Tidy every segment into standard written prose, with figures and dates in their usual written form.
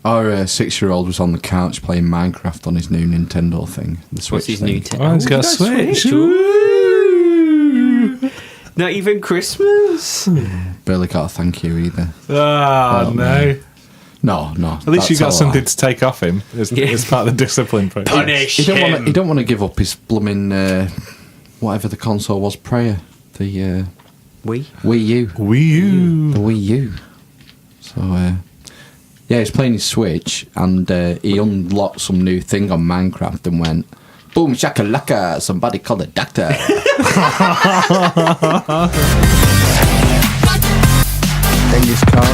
Our 6-year-old was on the couch playing Minecraft on his new Nintendo thing. The Switch What's his thing. new tech? Oh, he's got a Switch. Ooh. Not even Christmas. Barely got a thank you either. Oh, no. No. At least you got something to take off him as part of the discipline. Punish He him. don't want to give up his blooming whatever the console was prior. The We? Wii U. Wii U. The Wii U. So yeah, he's playing his Switch and he unlocked some new thing on Minecraft and went, boom shakalaka, somebody call the doctor. Genghis Khan.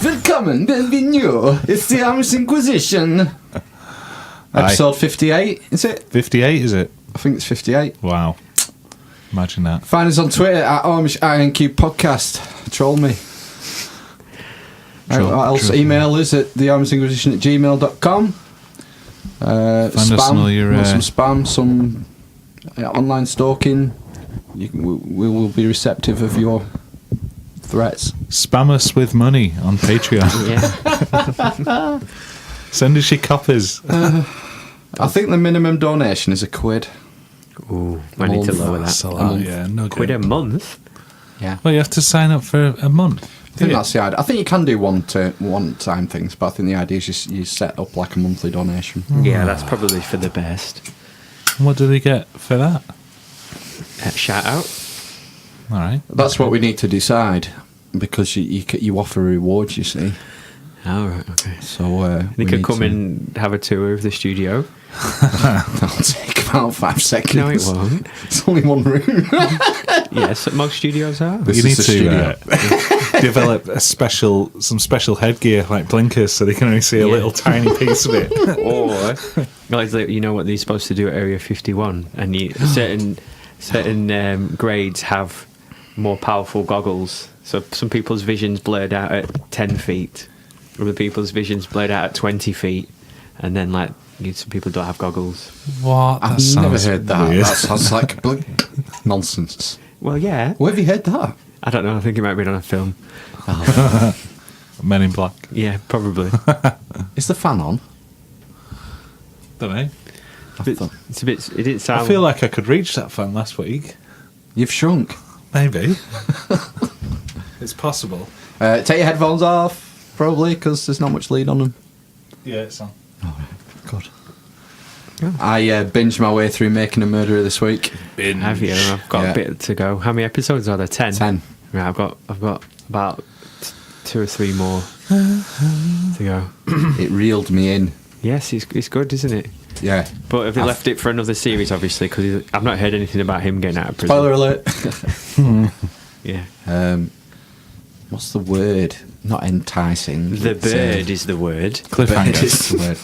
Willkommen, bienvenue. It's the Amish Inquisition. Episode 58, is it? 58, is it? I think it's 58. Wow. Imagine that. Find us on Twitter at Amish INQ Podcast. Troll me. Email us at theamishinquisition@gmail.com. Find us on all your... some spam, some online stalking. We will be receptive of your threats. Spam us with money on Patreon. Yeah. Send us your coppers. I think the minimum donation is £1. Ooh, I need to lower that. That's a lot, yeah. No Quid good. a month? Yeah. Well, you have to sign up for a month. I think that's the idea. I think you can do one-time things, but I think the idea is you set up like a monthly donation. Yeah, that's probably for the best. What do they get for that? Shout out. All right. That's what we need to decide, because you offer rewards, you see. Oh, right, okay. So They could come and have a tour of the studio. That'll take about 5 seconds. No, it won't. It's only one room. Yes, most studios are. This You need is the to develop some special headgear like blinkers so they can only see a little tiny piece of it. Or, like, you know what they're supposed to do at Area 51, and certain grades have more powerful goggles. So some people's vision's blurred out at 10 feet, other people's vision's blurred out at 20 feet, and then some people don't have goggles. What? I've never heard that. Weird. That sounds like nonsense. Well, yeah. Where have you heard that? I don't know. I think it might have been on a film. Men in Black. Yeah, probably. Is the fan on? Don't know. It's a bit. It didn't sound. I feel like I could reach that fan last week. You've shrunk. Maybe. It's possible. Take your headphones off, probably, because there's not much lead on them. Yeah, it's on. God. I binged my way through Making a Murderer this week. Have you? I've got a bit to go. How many episodes are there? 10. 10. Right, I've got about 2 or 3 more to go. It reeled me in. Yes, it's good, isn't it? Yeah. But have they left it for another series, obviously, because I've not heard anything about him getting out of prison. Spoiler alert. Yeah. What's the word? Not enticing. The bird is the word. Cliffhanger. Is the word.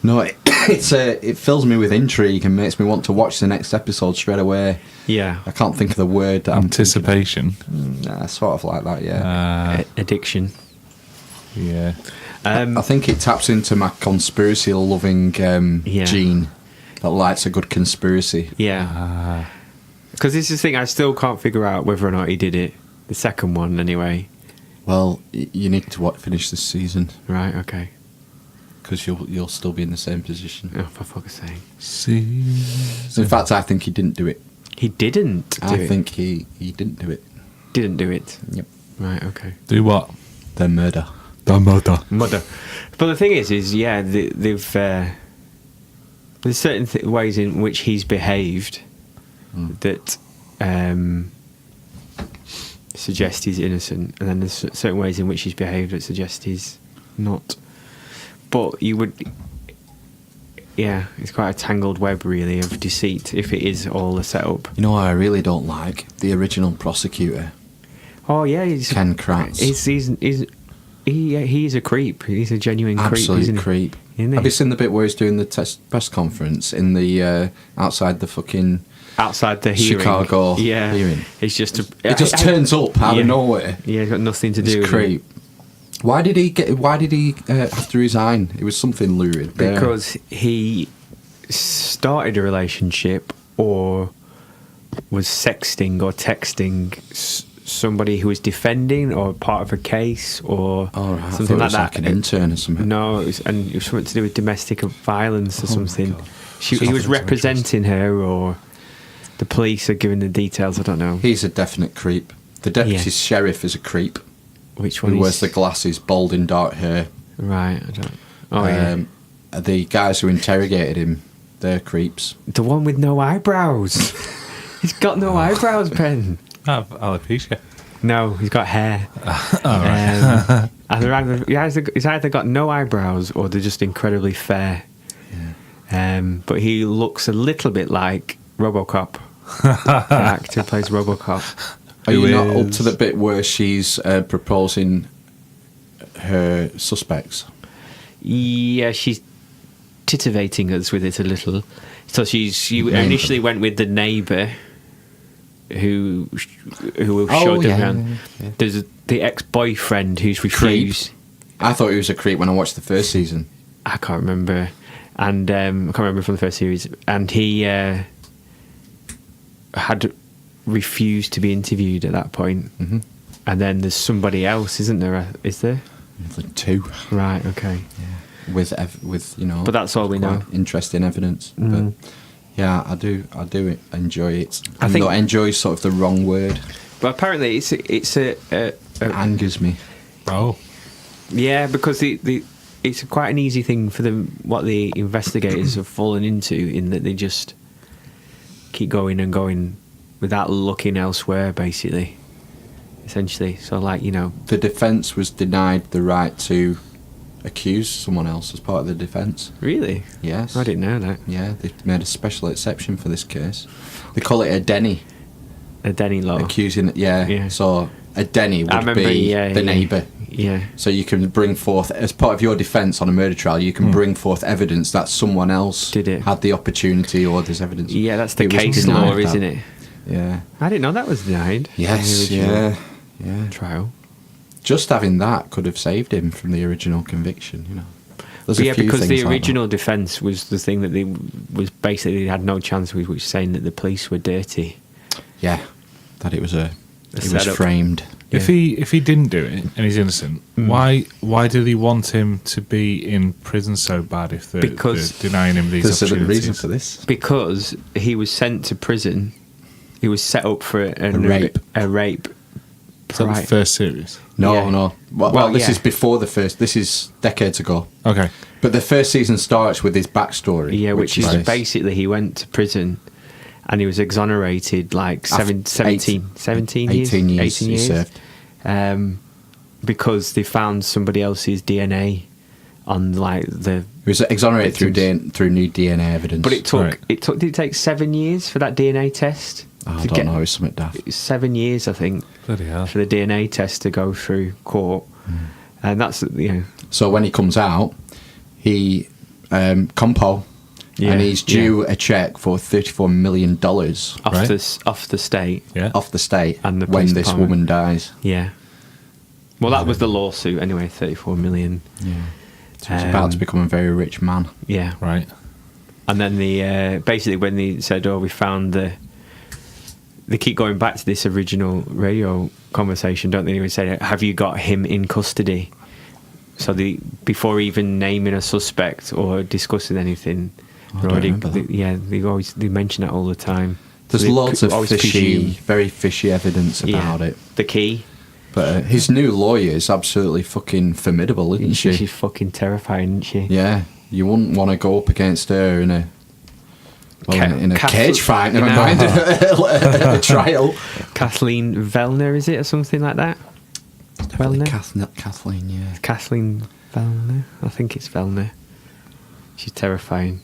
No, it fills me with intrigue and makes me want to watch the next episode straight away. Yeah. I can't think of the word. That Anticipation. Nah, sort of like that, yeah. Addiction. Yeah. I think it taps into my conspiracy-loving gene that likes a good conspiracy. Yeah. Because this is the thing, I still can't figure out whether or not he did it. The second one, anyway. Well, you need to finish this season, Right, okay. because you'll still be in the same position. Oh, for fuck's sake. In fact, I think he didn't do it. He didn't do I it. think he didn't do it. Didn't do it. Yep. Right, okay. Do what? The murder. The murder. Mother. But the thing is yeah, they've there's certain ways in which he's behaved that suggest he's innocent, and then there's certain ways in which he's behaved that suggest he's not. But you would, yeah, it's quite a tangled web, really, of deceit if it is all a setup. You know what I really don't like? The original prosecutor. Oh yeah, he's Ken Kratz. He's a creep. He's a genuine Absolute creep. Isn't creep. He? Isn't he? Have you seen the bit where he's doing the press conference in the outside the fucking outside the hearing. Chicago hearing? hearing? It's just It just turns up out of nowhere. Yeah, it's got nothing to do It's with creep. it. Why did he have to resign? It was something lurid. Because he started a relationship or was sexting or texting somebody who was defending or part of a case or right. something like that. Like an intern or something. No, it was something to do with domestic violence or something. God. He was representing her, or the police are giving the details. I don't know. He's a definite creep. The deputy sheriff is a creep. Which one? Who wears the glasses, bald and dark hair. Right. I don't. Oh yeah. The guys who interrogated him, they're creeps. The one with no eyebrows. He's got no eyebrows, Ben. Alopecia. No, he's got hair. He's either got no eyebrows or they're just incredibly fair. Yeah. But he looks a little bit like RoboCop. The actor who plays RoboCop. Are you not up to the bit where she's proposing her suspects? Yeah, she's titivating us with it a little. So she initially went with the neighbour who showed them around. Yeah. There's the ex-boyfriend who's refused. Creep. I thought he was a creep when I watched the first season. I can't remember. And I can't remember from the first series. And he had refused to be interviewed at that point. Mm-hmm. And then there's somebody else, isn't there? Is there? Like two. Right, okay. Yeah. With But that's all we know. Interesting evidence. Mm. But yeah, I do enjoy it. I think I enjoy sort of the wrong word. But apparently it's it angers me. Oh. Yeah, because it's quite an easy thing for them, what the investigators have fallen into, in that they just keep going and going without looking elsewhere, basically. Essentially. So, like, the defence was denied the right to accuse someone else as part of the defence. Really? Yes. I didn't know that. Yeah, they've made a special exception for this case. They call it a Denny. A Denny law. Accusing, yeah. So a Denny would be the neighbour. Yeah. So you can bring forth, as part of your defence on a murder trial, you can bring forth evidence that someone else had the opportunity, or there's evidence. Yeah, that's the case law, isn't it? Yeah. I didn't know that was denied. Yes, yeah. Trial. Just having that could have saved him from the original conviction, There's a few because things the like original defence was the thing that they had no chance with, which saying that the police were dirty. Yeah, that it was framed. Yeah. If he didn't do it and he's innocent, why did he want him to be in prison so bad if they're denying him these opportunities? There's a reason for this. Because he was sent to prison. He was set up for a rape. Is that the first series? No. Well, this is before the first. This is decades ago. Okay. But the first season starts with his backstory. Yeah, which is basically he went to prison and he was exonerated like 18 years he served. Because they found somebody else's DNA on like the... He was exonerated through new DNA evidence. But did it take 7 years for that DNA test? I don't know, it was something daft. It was 7 years, I think, Bloody hell. for the DNA test to go through court. And that's, So when he comes out, he, compo, and he's due a cheque for $34 million. Off the state. Yeah. Off the state, and the when this woman dies. Yeah. Well, that was the lawsuit anyway, $34 million. Yeah. So he's about to become a very rich man. Yeah. Right. And then basically when they said, we found they keep going back to this original radio conversation, don't they? They say, have you got him in custody? So before even naming a suspect or discussing anything, they mention that all the time. There's loads of very fishy evidence about it. The key. But his new lawyer is absolutely fucking formidable, isn't she? She's fucking terrifying, isn't she? Yeah. You wouldn't want to go up against her in a cage fight, never mind, a trial. Kathleen Vellner, is it, or something like that? Vellner? Kathleen, yeah. Kathleen Vellner? I think it's Vellner. She's terrifying.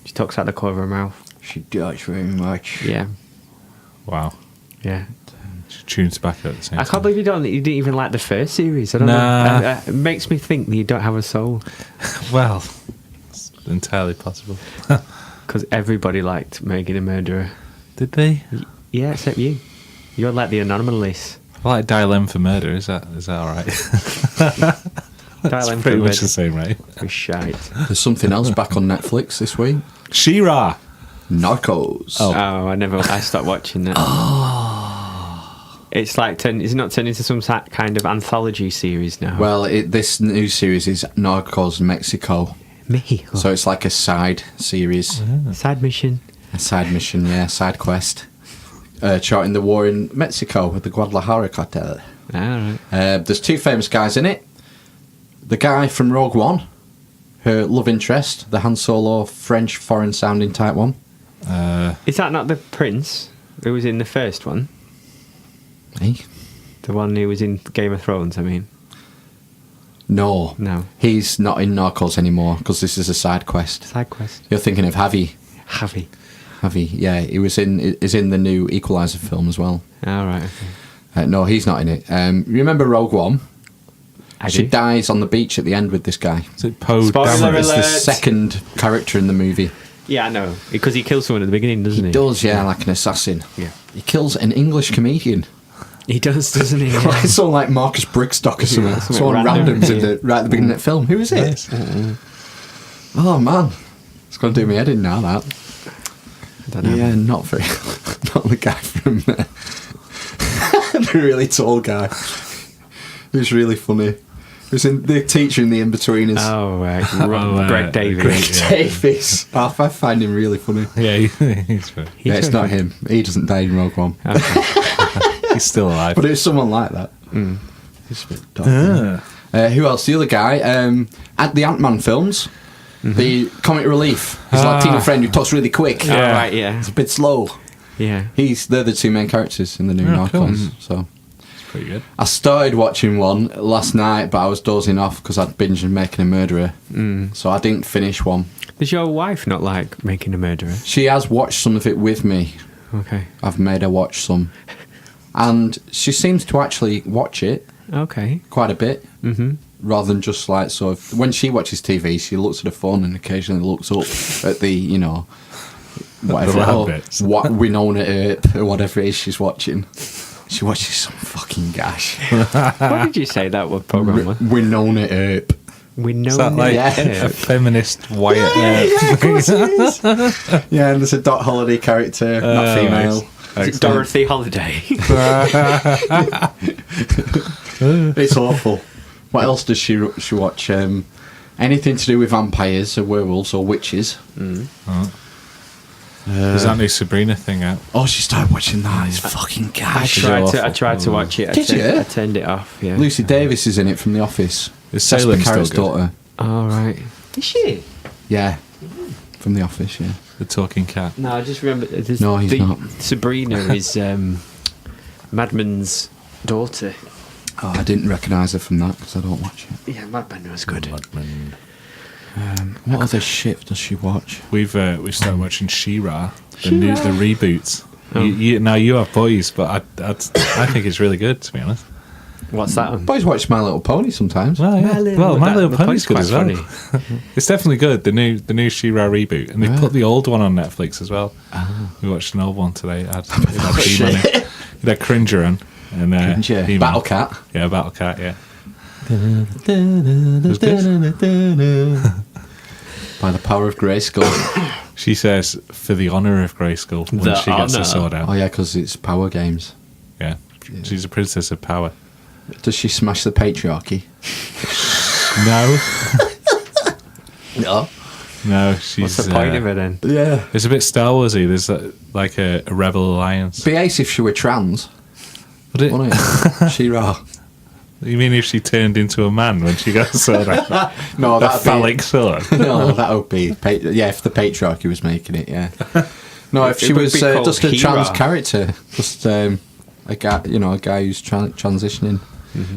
She talks out the corner of her mouth. She does very much. Yeah. Wow. Yeah. She tunes back at the same time. I can't believe you didn't even like the first series. I don't know. It makes me think that you don't have a soul. Well, it's entirely possible. Because everybody liked Megan a Murderer. Did they? Yeah, except you. You're like the anonymous. I like Dial M for Murder. Is that all right? Dial M Pretty for much Murder. the same, right? It's shite. There's something else back on Netflix this week. She-Ra. Narcos. Oh. I stopped watching that. It's like is it not turned into some kind of anthology series now? Well, this new series is Narcos Mexico. Me. So it's like a side series. Side mission. A side mission, yeah, side quest. Charting the war in Mexico with the Guadalajara cartel. Alright. There's 2 famous guys in it. The guy from Rogue One, her love interest, the Han Solo French foreign sounding type one. Is that not the prince who was in the first one? Hey? The one who was in Game of Thrones, I mean. No. No. He's not in Narcos anymore because this is a side quest. Side quest. You're thinking of Javi. Javi. Yeah, is in the new Equalizer film as well. Alright, okay. No, he's not in it. Remember Rogue One? She do. dies on the beach at the end with this guy. Is it Poe Spoiler Dameron? It's the alert. second character in the movie. Yeah, I know. Because he kills someone at the beginning, doesn't he? He does, yeah, like an assassin. Yeah. He kills an English comedian. He does, doesn't he? Like someone like Marcus Brigstock or something. Yeah, something Someone random, randoms right at the beginning of the film. Who is it? Oh man, it's going to do me head in now. That. I don't know. Yeah, not very. Not the guy from the really tall guy. Who's really funny. Who's in the teacher in the In-Betweeners. Oh, right. Greg Davies. Greg Davies. I find him really funny. Yeah, he's funny. Yeah, it's not him. He doesn't die in Rogue One. Okay. He's still alive. But it's someone like that. He's a bit dark. Who else? The other guy. At the Ant-Man films, the comic relief. He's like Tina Friend who talks really quick. Oh, right, yeah. It's a bit slow. Yeah. They're the 2 main characters in the new Narcos. Cool. So Pretty good. I started watching one last night, but I was dozing off because I'd binged Making a Murderer. So I didn't finish one. Does your wife not like Making a Murderer? She has watched some of it with me. Okay. I've made her watch some. And she seems to actually watch it Okay. quite a bit. Mm-hmm. Rather than just like sort of... When she watches TV, she looks at her phone and occasionally looks up at the, whatever. The loud Oh, bits. what Winona Earp or whatever it is she's watching. She watches some fucking gash. What did you say that word program was? Winona Earp. We know Is that like Yeah. a feminist Wyatt Earp? Yeah, of course it is. Yeah, and there's a Dot Holiday character, not female. Nice. Dorothy Holiday. It's awful. What else does she watch? Anything to do with vampires or werewolves or witches. There's that new Sabrina thing out. Oh, she started watching that. It's fucking gash. I tried to watch it. Did you? I turned it off, yeah. Lucy Davis is in it from The Office. Is Seth Salem still Carrot's good? daughter. Oh, right. Is she? Yeah. From The Office, yeah. The talking cat. No, I just remember... No, he's not. Sabrina is Madman's daughter. Oh, I didn't recognise her from that because I don't watch it. Yeah, Madman was good. What other shit does she watch? We've started watching She-Ra, the reboots. Now you have boys, but I think it's really good, to be honest. What's that one? Boys watch My Little Pony sometimes. Well, yeah. My Little Pony's good quite as well. funny. It's definitely good. The new She-Ra reboot, and they put the old one on Netflix as well. We watched an old one today. It had He-Man in it. It had Cringer on and Yeah. He-Man. Battle Cat. Yeah, Battle Cat. Yeah. By the power of Grayskull. She says, "For the honour of Grayskull," when The she gets honour. her sword out. Oh yeah, because it's Power Games. Yeah, she's a princess of power. Does she smash the patriarchy? No, No. she's. What's the point of it then? Yeah. It's a bit Star Warsy. There's like a rebel alliance. Be ace if she were trans, Would it? wouldn't it? She-Ra. You mean if she turned into a man when she got her sword out? No, A that'd phallic be... sword. No, that would be... if the patriarchy was making it, yeah. No, if It she would was be called just a trans He-Ra. character, just a guy, a guy who's transitioning,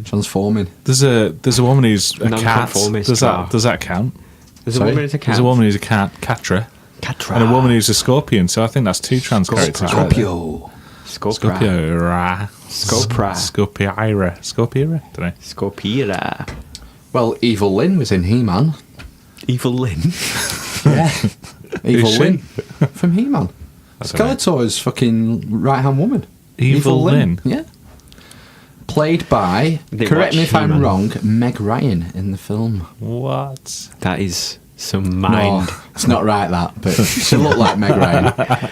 transforming. There's a woman who's a cat. Non-conformist Does car. that count? There's a Sorry? woman who's a cat. There's a woman who's a cat, Catra, Catra. and a woman who's a scorpion. So I think that's two trans characters. Right there. Scorpra. Scorpio. Scopra. Scorpira. Don't know. Scopira. Well, Evil Lyn was in He-Man. Evil Lyn. Yeah. Evil Who's she? Lyn from He-Man. That's all right. Skeletor is fucking right-hand woman. Evil Lyn. Yeah. played by, Didn't correct me watch if I'm He-Man. wrong, Meg Ryan in the film. What? That is some mind. No, it's not right that, but she looked like Meg Ryan.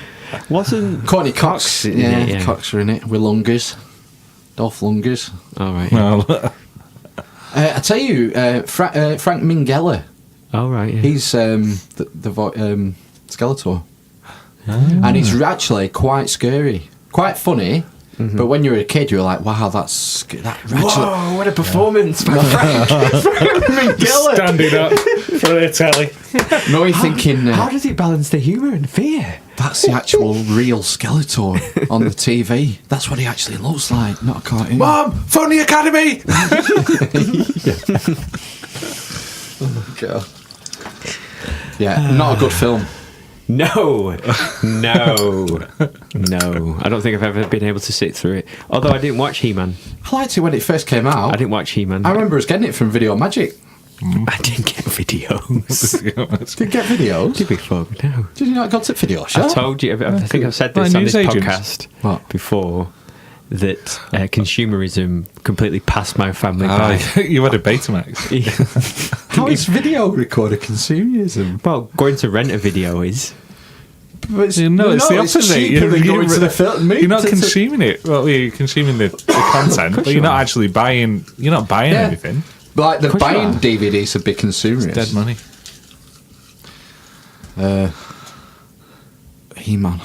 Wasn't Courtney Cox, in yeah, it, yeah. Cox were in it with Lungers, Dolph Lungers. All right. Well, I tell you, Frank Minghella, All right. Yeah. he's Skeletor, and he's actually quite scary, quite funny. But when you were a kid, you were like, "Wow, that actually." Whoa! What a performance by Frank. Minghella. standing up for the telly. No, you're thinking How does he balance the humour and fear? that's the actual real Skeletor on the TV. That's what he actually looks like, not a cartoon. Mom, phone the academy. Oh, God. Yeah, not a good film. No. I don't think I've ever been able to sit through it. Although I didn't watch He-Man. I liked it when it first came out. I didn't watch He-Man. I remember us getting it from Video Magic. I didn't get videos. Did you get videos? Did we fuck? No. Did you not go to Video I Shop? told you, I think I've said Well, this on this newsagents. podcast What? before, that consumerism completely passed my family by. You had a Betamax. How is video recorder consumerism? Well, going to rent a video is. But it's, No, it's the opposite. cheaper than going to the film. You're not consuming it. Well, you're consuming the content, but you're not actually buying. You're not buying Yeah. anything. Like the Of course you buying are. DVDs a bit consumerist. Dead money. He-Man.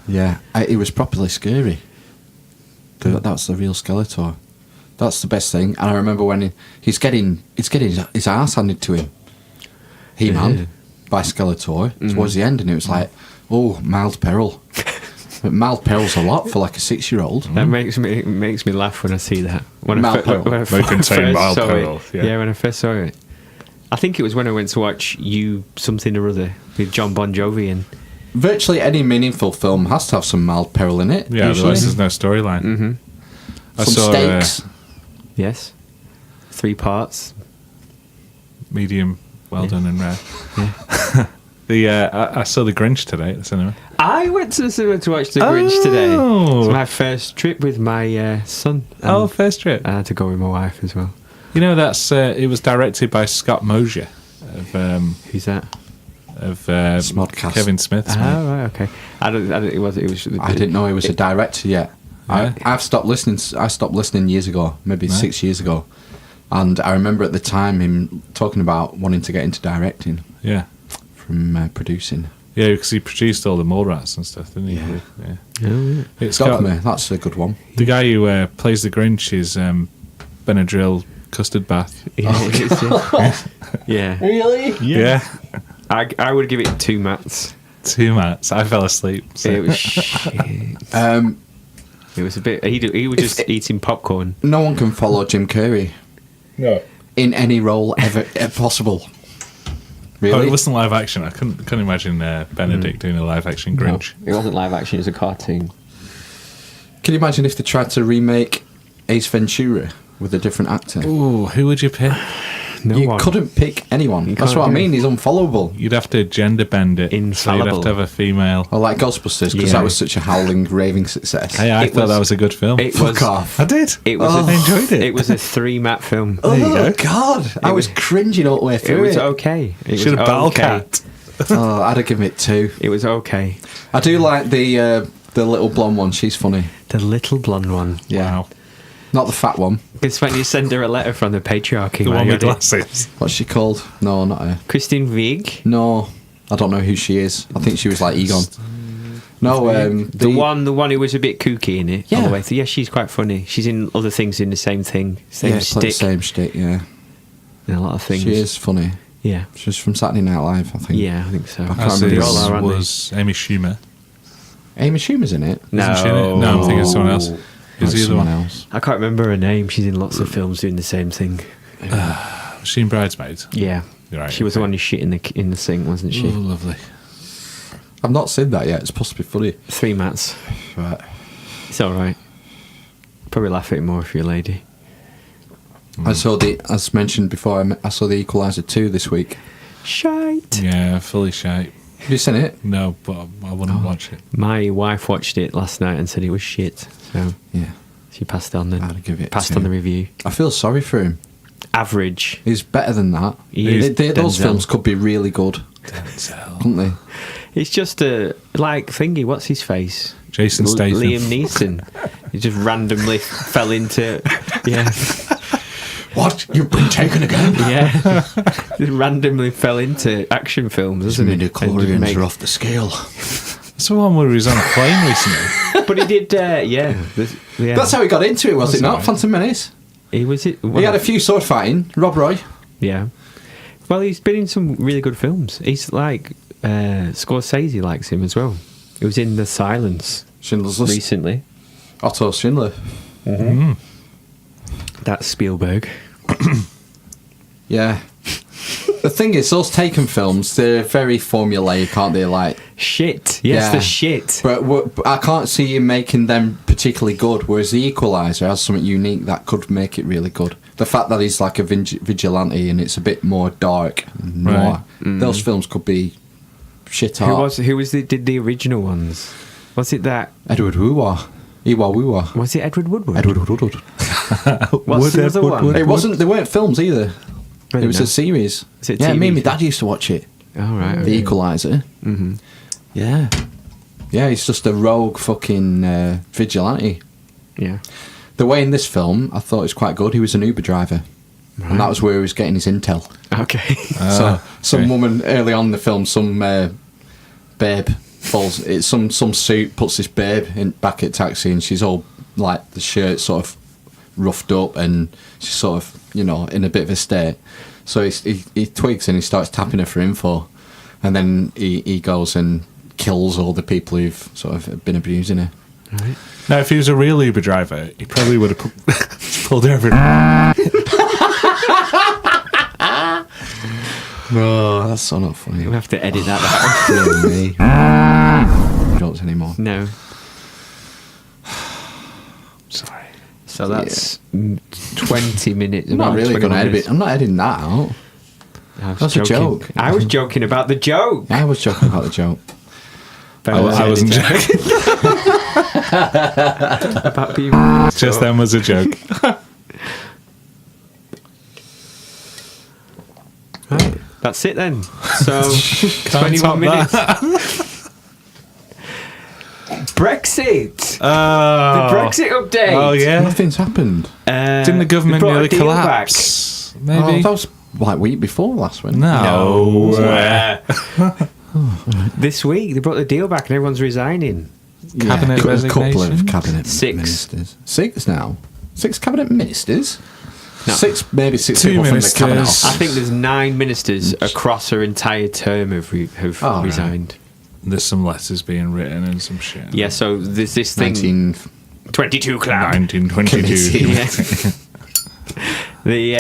Yeah, it was properly scary. That's the real Skeletor. That's the best thing. And I remember when he's getting his ass handed to him. He-Man Yeah. by Skeletor towards the end, and it was like, oh, mild peril. But mild peril's a lot for like a 6-year-old. That makes me laugh when I see that. When Mild peril. when I They can say first mild saw peril, it. yeah. Yeah, when I first saw it. I think it was when I went to watch You Something or Other with John Bon Jovi and. Virtually any meaningful film has to have some mild peril in it. Yeah, usually. otherwise there's no storyline. Mm-hmm. I Some saw stakes. Yes. 3 parts. medium, well Yeah. done and rare. Yeah. I saw The Grinch today at the cinema. I went to the cinema to watch The Grinch today. Oh. It's my first trip with my son. Oh, And first trip. I had to go with my wife as well. You know, that's it was directed by Scott Mosier Who's that? of Smodcast. Kevin Smith's. mate. Oh, right, okay. I I didn't know he was a director yet. Yeah. I've stopped listening. I stopped listening years ago, maybe Right. 6 years ago, and I remember at the time him talking about wanting to get into directing Yeah, from producing. yeah, because he produced all the Mallrats and stuff, didn't he? Yeah. Yeah. Oh, yeah. It's got Got me. That's a good one. the guy who plays the Grinch is Benadryl custard bath. Yeah, it is, yeah. Yeah. Really? Yeah. I would give it 2 mats. 2 mats. I fell asleep. So. It was shit. It was a bit. He was just eating popcorn. No one can follow Jim Carrey No. in any role ever possible. Really? Oh, it wasn't live action. I couldn't imagine Benedict doing a live action Grinch. It wasn't live action. It was a cartoon. Can you imagine if they tried to remake Ace Ventura with a different actor? Ooh, who would you pick? No You one. couldn't pick anyone. You That's can't what I do it. mean. He's unfollowable. You'd have to gender bend it. So you'd Infallible. have to have a female. Or like Ghostbusters, because Yeah. that was such a howling, raving success. Hey, I It thought was- that was a good film. It Fuck was. off. I did. It was. Oh. I enjoyed it. It was a 3-mat film. Oh, you go. God. I was cringing all the way It through was it. okay. It Should have battle okay. cat. Oh, I'd have given it 2. It was okay. I do like the little blonde one. She's funny. The little blonde one. Yeah. Wow. Not the fat one. It's when you send her a letter from the patriarchy. The man, one with you know? glasses. What's she called? No, not her. Christine Wiig. No, I don't know who she is. I think she was like Egon. No, The one who was a bit kooky in it all Yeah. the way through. Yeah, she's quite funny. She's in other things in the same thing, same Yeah, it's like the stick, same shtick. Yeah, in a lot of things. she is funny. Yeah, She's from Saturday Night Live, I think. yeah, I think so. I can't As remember. They all are, aren't they? was Amy Schumer. Amy Schumer's in it. Isn't she in it? No, I'm thinking of someone else. Oh, Who's the other someone one? else. I can't remember her name. She's in lots of films doing the same thing. Was she in Bridesmaids? Yeah, You're right, she was the okay. one who shit in the sink, wasn't she? Oh, lovely. I've not seen that yet. It's supposed to be funny. 3 mats. Right. It's all right. Probably laugh at it more if you're a lady. I saw as mentioned before, I saw the Equalizer 2 this week. Shite. Yeah, fully shite. Have you seen it? No, but I wouldn't watch it. My wife watched it last night and said it was shit. So Yeah. she passed on the I'd give it passed two. on the review. I feel sorry for him. Average. He's better than that. He is Those Denzel. films could be really good, couldn't they? It's just a like thingy. What's his face? Jason Statham. Liam Neeson. He just randomly fell into. Yeah. What? You've been taken again? Yeah. Just randomly fell into action films, doesn't he? And just Midichlorians are off the scale. That's the one where he was on a plane recently. But he did. Yeah. That's how he got into it, was That's it not? right. Phantom Menace. He was it. He had a few sword fighting. Rob Roy. Yeah. Well, he's been in some really good films. He's like Scorsese likes him as well. He was in The Silence Schindler's List. recently. Otto Schindler. That's Spielberg. Yeah. The thing is, those Taken films, they're very formulaic, aren't they? Like, Shit. Yes, Yeah. the shit. but I can't see him making them particularly good. Whereas The Equalizer has something unique that could make it really good. The fact that he's like a vigilante and it's a bit more dark, and noir. Those films could be shit art. Who did the original ones? Was it that? Edward Woowa. Ewa Woowa. Was it Edward Woodward? Edward Woodward. What's the other one? It wasn't. They weren't films either. I It was don't a series. Is it Yeah, me and my TV? dad used to watch it. know. Oh, right. The okay. Equalizer. Mhm. Yeah. Yeah, he's just a rogue fucking vigilante. Yeah. The way in this film, I thought it was quite good. He was an Uber driver. And that was where he was getting his intel. Okay. So some okay. woman early on in the film, some babe falls. It's some suit puts this babe in back at taxi, and she's all like the shirt sort of roughed up, and she's sort of in a bit of a state. So he twigs and he starts tapping her for info, and then he goes and kills all the people who've sort of been abusing her. Right. Now, if he was a real Uber driver, he probably would have pulled over. No, that's so not funny. We'll have to edit that out. Me. Jokes anymore. No. Sorry. So that's 20 minutes. I'm not about really 20 going to edit minutes. it. I'm not editing that out. I was That's a joking. joke. I was joking about the joke. I was joking about the joke. Ben I wasn't editing. joking. About being Just then was a joke. Right. That's it then. So Can't 21 top minutes. that. Brexit. Oh. The Brexit update. Oh, yeah. Nothing's happened. Didn't the government they brought a nearly deal collapse? Oh, Maybe. that was like week before last one. No. This week they brought the deal back and everyone's resigning. Cabinet a couple of resignation? cabinet 6. ministers. 6 now. 6 cabinet ministers. No. 6, maybe 6 2 people ministers. from the cabinet I office. think there's 9 ministers across her entire term who've Oh, right. resigned. There's some letters being written and some shit. Yeah, so there's this thing. 19. 22 club. 1922. Yeah. They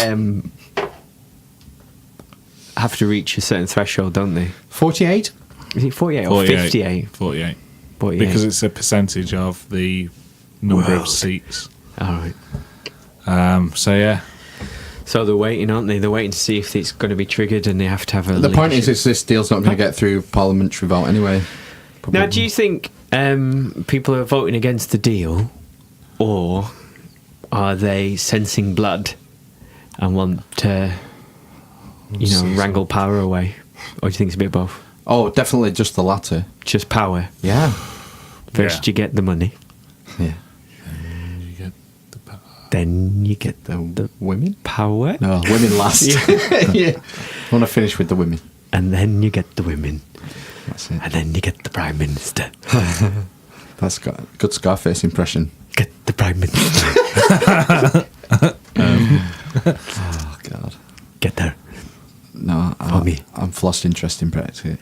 have to reach a certain threshold, don't they? 48? Is it 48 or 58? 48. 48. Because it's a percentage of the number of World. seats. All right. So, yeah. So they're waiting, aren't they? They're waiting to see if it's going to be triggered, and they have to have a. The point leadership. is this deal's not going to get through parliamentary vote anyway. Now, do you think people are voting against the deal, or are they sensing blood and want to, wrangle power away? Or do you think it's a bit of both? Oh, definitely just the latter. Just power. Yeah. First, you get the money, Yeah. You get the power. then you get The women? power, No, women last. Yeah. I want to finish with the women. and then you get the women, That's it. and then you get the prime minister. That's got a good Scarface impression. Get the prime minister. Oh, God. Get there. No, me. I've lost interest in Brexit.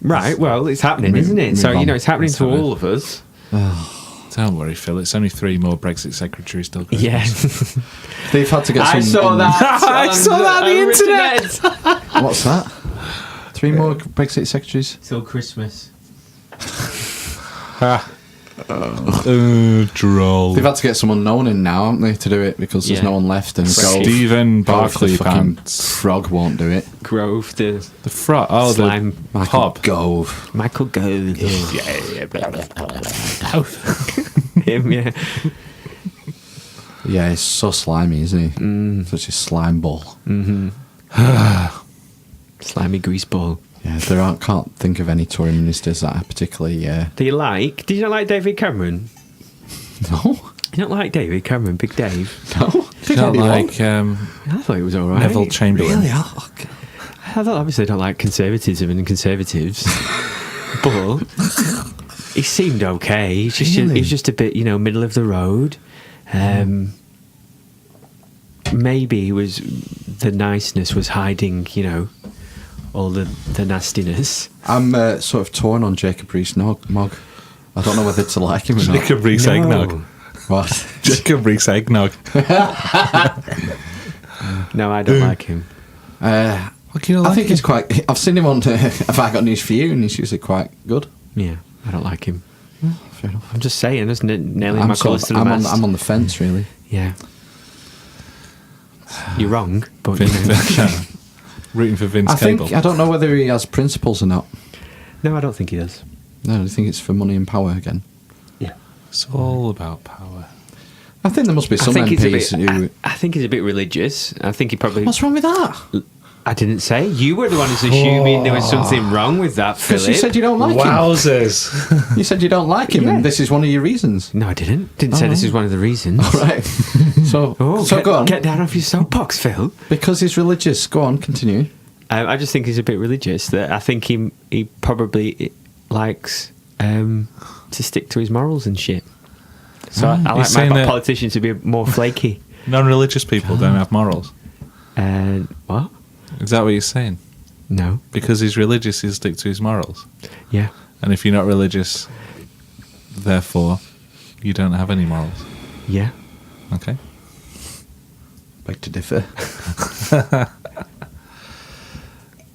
Right. Well, it's happening, isn't it? So move on. it's happening Let's to have it. all of us. Don't worry, Phil. It's only 3 more Brexit secretaries till Christmas. Yeah. They've had to get some. I saw that. I saw that on the internet. What's that? 3 more Brexit secretaries. Till Christmas. Droll. They've had to get some unknown in now, haven't they, to do it because there's Yeah. no one left. And Stephen Barclay fucking pants. frog won't do it. Grove, the The frog. Oh, slime. the Michael pop. Gove. Michael Gove. Him, yeah. Yeah, he's so slimy, isn't he? Such a slime ball. Slimy grease ball. Yeah, can't think of any Tory ministers that are particularly. Do you like? Did you not like David Cameron? No, You don't like David Cameron, Big Dave? no. Not like I thought it was all right. Neville Chamberlain. Really? Oh, okay. I obviously don't like conservatism and conservatives, but he seemed okay. He's just a bit, middle of the road. Maybe the niceness was hiding, all the nastiness. I'm sort of torn on Jacob Rees-Mogg. I don't know whether to like him or not. Jacob Rees Eggnog. What? Jacob Rees Eggnog. No, I don't like him. What can you I like think him? he's quite. I've seen him on Have I Got News for You, and he's usually quite good. Yeah, I don't like him. Fair enough. I'm just saying, just nailing my colours to the mast. I'm on the fence, really. Yeah. You're wrong, but Rooting for Vince I Cable. don't know whether he has principles or not. no, I don't think he does. No, I think it's for money and power again. Yeah. It's all about power. I think there must be some I think MPs who. I think he's a bit religious. I think he probably. What's wrong with that? I didn't say. You were the one who's assuming there was something wrong with that, Because Philip. you said you don't like him. Wowzers. You said you don't like him, Yeah. and this is one of your reasons. No, I didn't. Didn't say this is one of the reasons. All right. So go on. Get down off your soapbox, Phil. Because he's religious. Go on, continue. I just think he's a bit religious. That I think he probably likes to stick to his morals and shit. So I like saying my that- politicians to be more flaky. Non-religious people don't have morals. And what? Is that what you're saying? No. Because he's religious, he'll stick to his morals. Yeah. And if you're not religious, therefore, you don't have any morals. Yeah. Okay? Beg to differ.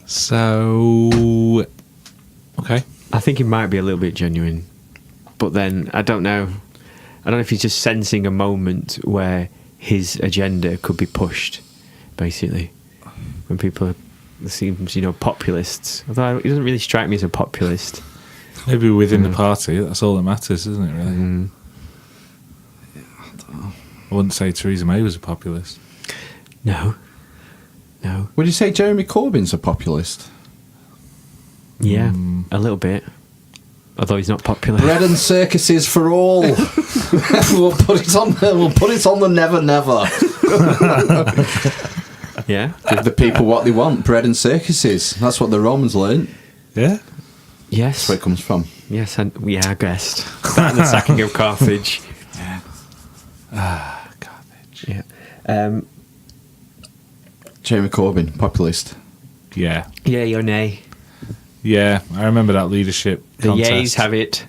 So... Okay. I think he might be a little bit genuine, but then I don't know. I don't know if he's just sensing a moment where his agenda could be pushed, basically. When people seems, populists. Although he doesn't really strike me as a populist. Maybe within the party, that's all that matters, isn't it, really? Mm. I wouldn't say Theresa May was a populist. No. No. Would you say Jeremy Corbyn's a populist? Yeah, a little bit. Although he's not popular. Bread and circuses for all. We'll put it on. We'll put it on the never, never. Yeah. Give the people what they want. Bread and circuses. That's what the Romans learned. Yeah? Yes. That's where it comes from. Yes, I guessed. That and the sacking of Carthage. Garbage. Yeah. Jeremy Corbyn, populist. Yeah. Yeah, or nay. Yeah, I remember that leadership The contest. yays have it.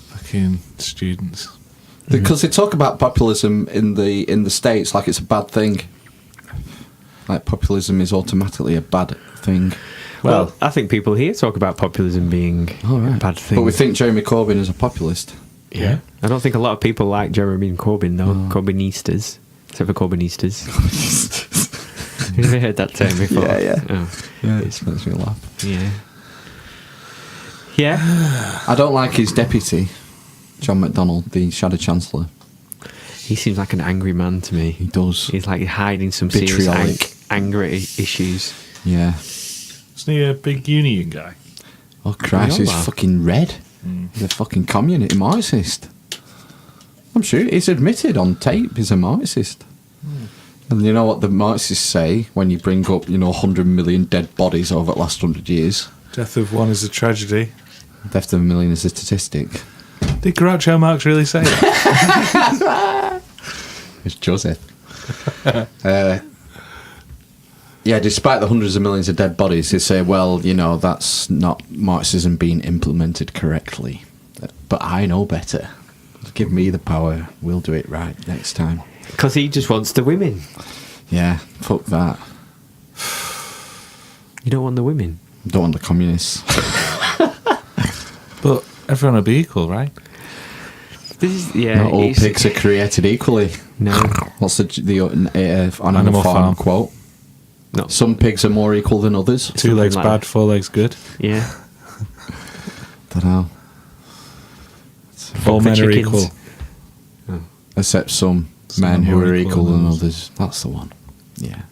Fucking students. Because they talk about populism in the States like it's a bad thing. Like populism is automatically a bad thing. Well, I think people here talk about populism being a bad thing. But we think Jeremy Corbyn is a populist. Yeah. I don't think a lot of people like Jeremy Corbyn, though. Corbynistas. Except for Corbynistas. Have you ever heard that term before? Yeah. Oh. Yeah, it makes me laugh. Yeah. Yeah. I don't like his deputy, John McDonnell, the Shadow Chancellor. He seems like an angry man to me. He does. He's like hiding some Vitriolic. serious anger issues. Yeah. Isn't he a big union guy? Oh Christ, he's Viola. fucking red. He's a fucking communist, Marxist. I'm sure he's admitted on tape he's a Marxist. And you know what the Marxists say when you bring up, 100 million dead bodies over the last 100 years? Death of one is a tragedy. Death of a million is a statistic. Did Groucho Marx really say it? It's Joseph. Yeah, despite the hundreds of millions of dead bodies, they say, well, that's not Marxism being implemented correctly. But I know better. Give me the power. We'll do it right next time. Because he just wants the women. Yeah, fuck that. You don't want the women. Don't want the communists. But everyone will be equal, right? Not all pigs are created equally. No. What's the Animal Farm quote? No. Some pigs are more equal than others. 2 legs like bad, that. 4 legs good. Yeah. Don't know. All men are chickens. equal. Except some Some men are who more are equal equal than than others. others. That's the one. Yeah.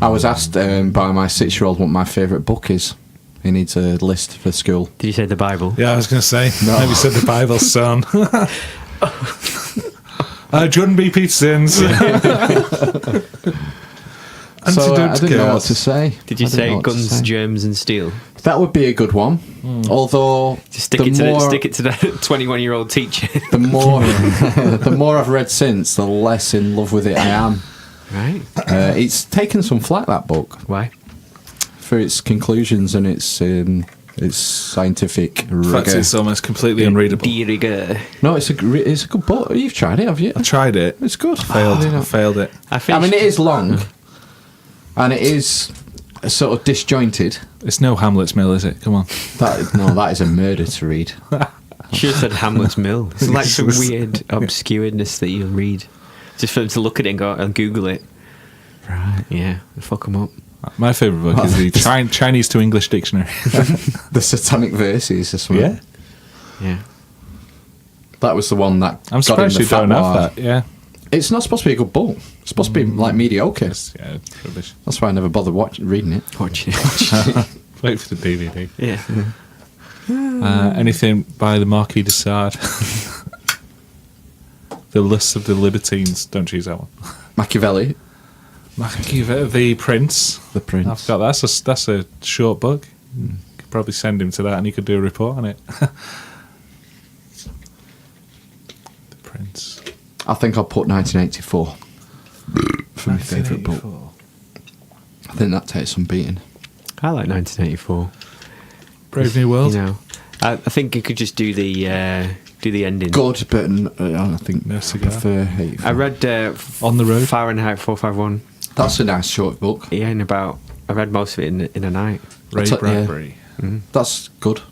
I was asked by my 6-year-old what my favourite book is. He needs a list for school. Did you say the Bible? Yeah, I was going to say. No. Maybe said the Bible, son. Jordan B. Peterson's. So I didn't know what to Chaos. say. Did you I didn't know say what to guns, say. germs, and steel? That would be a good one. Although Just stick it to that 21-year-old teacher. the more the more I've read since, the less in love with it I am. Right. It's taken some flack, that book, Why? for its conclusions and its scientific In fact, rigor. it's almost completely unreadable. Diriger. No, it's a good book. You've tried it, have you? I tried it. It's good. I failed it. I mean, it is long, and it is sort of disjointed. It's no Hamlet's Mill, is it? Come on. That is a murder to read. Should have said Hamlet's Mill. It's like some weird obscureness that you'll read. Just for them to look at it and go and Google it. Right. Yeah, fuck them up. My favourite book is the Chinese to English dictionary. The Satanic Verses or something. Yeah. Yeah. That was the one that I'm got in surprised the you don't fatwa. have that. Yeah. It's not supposed to be a good book. It's supposed to be like mediocre. Yeah, it's rubbish. That's why I never bothered reading it. Watching it. Wait for the DVD. Yeah. Anything by the Marquis de Sade. The Lust of the Libertines. Don't choose that one. Machiavelli, The Prince. The Prince. I've got that's a short book. Could probably send him to that and he could do a report on it. The Prince. I think I'll put 1984 for my favourite book. I think that takes some beating. I like 1984. Brave New World. You know, I think you could just do the ending. Good, but I think No I cigar. prefer 84. I read On the Road. Fahrenheit 451. That's a nice short book. Yeah, I read most of it in a night. Ray That's- yeah. Bradbury. That's good.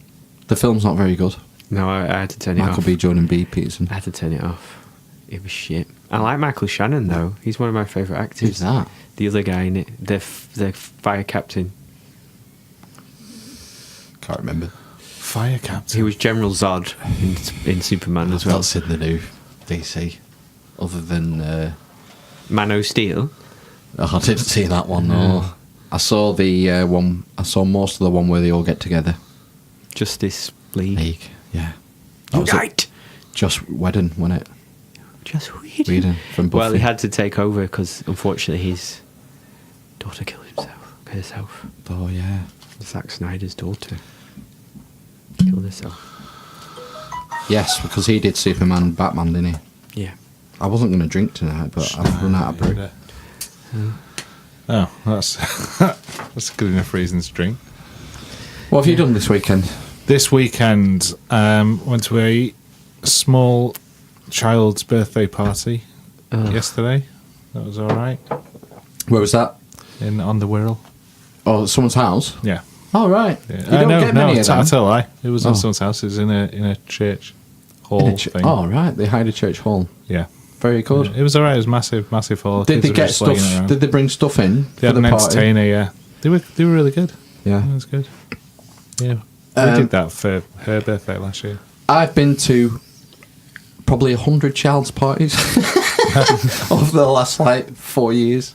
The film's not very good. No, I had to turn it Michael off. B. Jordan B. Peterson. I had to turn it off. It was shit. I like Michael Shannon though. He's one of my favourite actors. Who's that? The other guy in it, the fire captain. Can't remember. Fire Captain. He was General Zod in Superman as well. That's in the new DC. Other than Man o' Steel. I didn't see that one. No, I saw the one. I saw most of the one where they all get together. Justice League. League. Yeah. That was it. Unite! Josh Whedon, wasn't it? Just weird. Whedon from Buffy. Well, he had to take over because unfortunately his daughter killed herself. Oh yeah. Zack Snyder's daughter killed herself. Yes, because he did Superman and Batman, didn't he? Yeah. I wasn't going to drink tonight, but I've run out of brew. Oh, that's good enough reason to drink. What have you done this weekend? This weekend, went to a small child's birthday party yesterday. That was all right. Where was that? On the Wirral. Oh, someone's house? Yeah. Oh, right. Yeah. You don't get many of them. I tell a lie. It was Oh. on someone's house. It was in a church hall In a thing. Oh, right. They hired a church hall. Yeah. Very good. It was all right. It was massive hall. Did Kids they were get just playing stuff? around. Did they bring stuff in They for had the an party? entertainer, yeah. They were really good. Yeah. It was good. Yeah. We did that for her birthday last year. I've been to probably 100 child's parties over the last 4 years.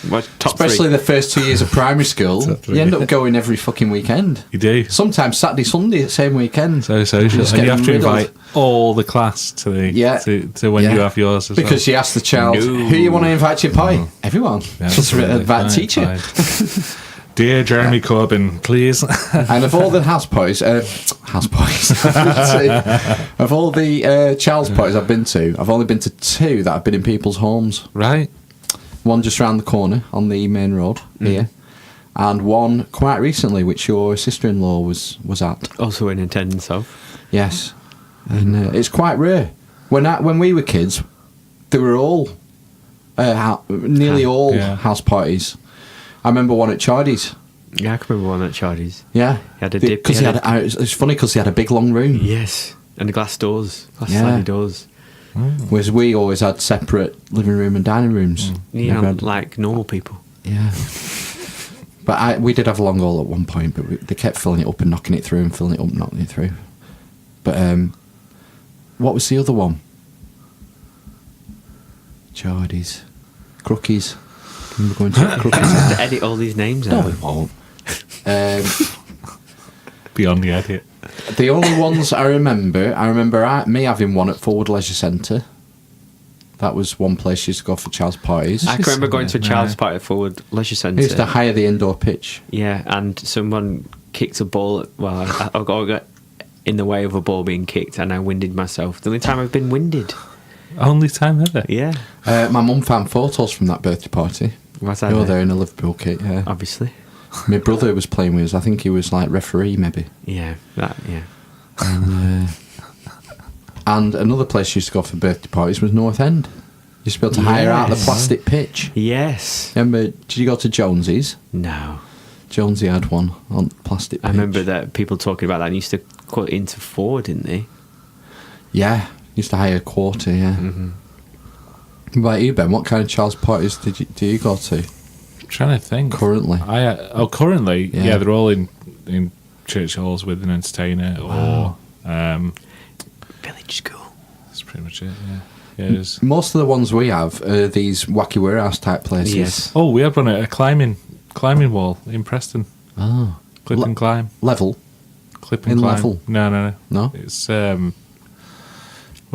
What, top Especially three? the first 2 years of primary school. Top three. You end up going every fucking weekend. You do. Sometimes Saturday, Sunday, same weekend. So social. Just And you getting have to riddled. invite all the class to when Yeah. you have yours as Because you ask the child, No. who you want to invite to your party? Everyone. well. Just invite the teacher. Fine. Dear Jeremy Corbyn, please. And of all the house parties, of all the child's parties I've been to, I've only been to 2 that have been in people's homes. Right. One just round the corner on the main road here, and one quite recently, which your sister-in-law was at. Also in attendance of. Yes, and it's quite rare. When we were kids, they were all nearly all Yeah. house parties. I remember one at Chardy's. Yeah, I can remember one at Chardy's. Yeah, He had a dip- because he had it's funny because he had a big long room. Yes. And the glass doors, Yeah. sliding doors. Whereas we always had separate living room and dining rooms. You Never know, had- like normal people. Yeah. But we did have a long hall at one point, but they kept filling it up and knocking it through and filling it up and knocking it through. But what was the other one? Geordies. Crookies. We're going to Crookies. To edit all these names No, out. we won't. Beyond the edit. The only ones I remember me having one at Forward Leisure Centre. That was one place you used to go for child's parties. I can remember going to a child's Yeah. party at Forward Leisure They used to Centre. hire the indoor pitch. Yeah, and someone kicked a ball. Well, I got in the way of a ball being kicked, and I winded myself. The only time I've been winded. Only time ever. Yeah. My mum found photos from that birthday party. Was I You're there? there in a Liverpool kit, yeah. Obviously. My brother was playing with us. I think he was like referee, maybe. Yeah. Yeah. And another place you used to go for birthday parties was North End. You used to be able to hire out the Yes. plastic pitch. Yes. Remember, did you go to Jonesy's? No. Jonesy had one on plastic pitch. I remember that people talking about that and used to cut into four, didn't they? Yeah, used to hire a quarter, yeah. Mm-hmm. What about you, Ben? What kind of child's parties do you go to I'm trying to think. currently? Currently, Yeah. yeah, they're all in church halls with an entertainer or Village school. that's pretty much it. Yeah, yeah. It is. Most of the ones we have are these wacky warehouse type places. Yes. Oh, we had one at a climbing wall in Preston. Oh. Clip and climb. Level? Clip and In climb. level? No. No? It's where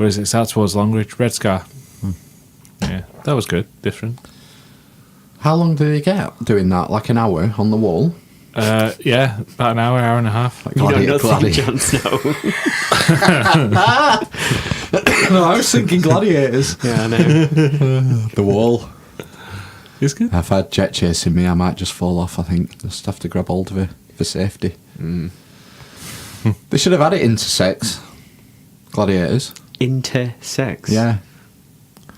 is it? It's out towards Longridge, Red Scar. Yeah, that was good. Different. How long do they get doing that? Like an hour on the wall? Yeah, about an hour and a half. You know Gladiator, nothing, Jon Snow. No, I was thinking gladiators. Yeah, I know. The wall. It's good. If I had jet chasing me, I might just fall off, I think. Just have to grab hold of her for safety. They should have had it intersex. Gladiators. Intersex. Yeah.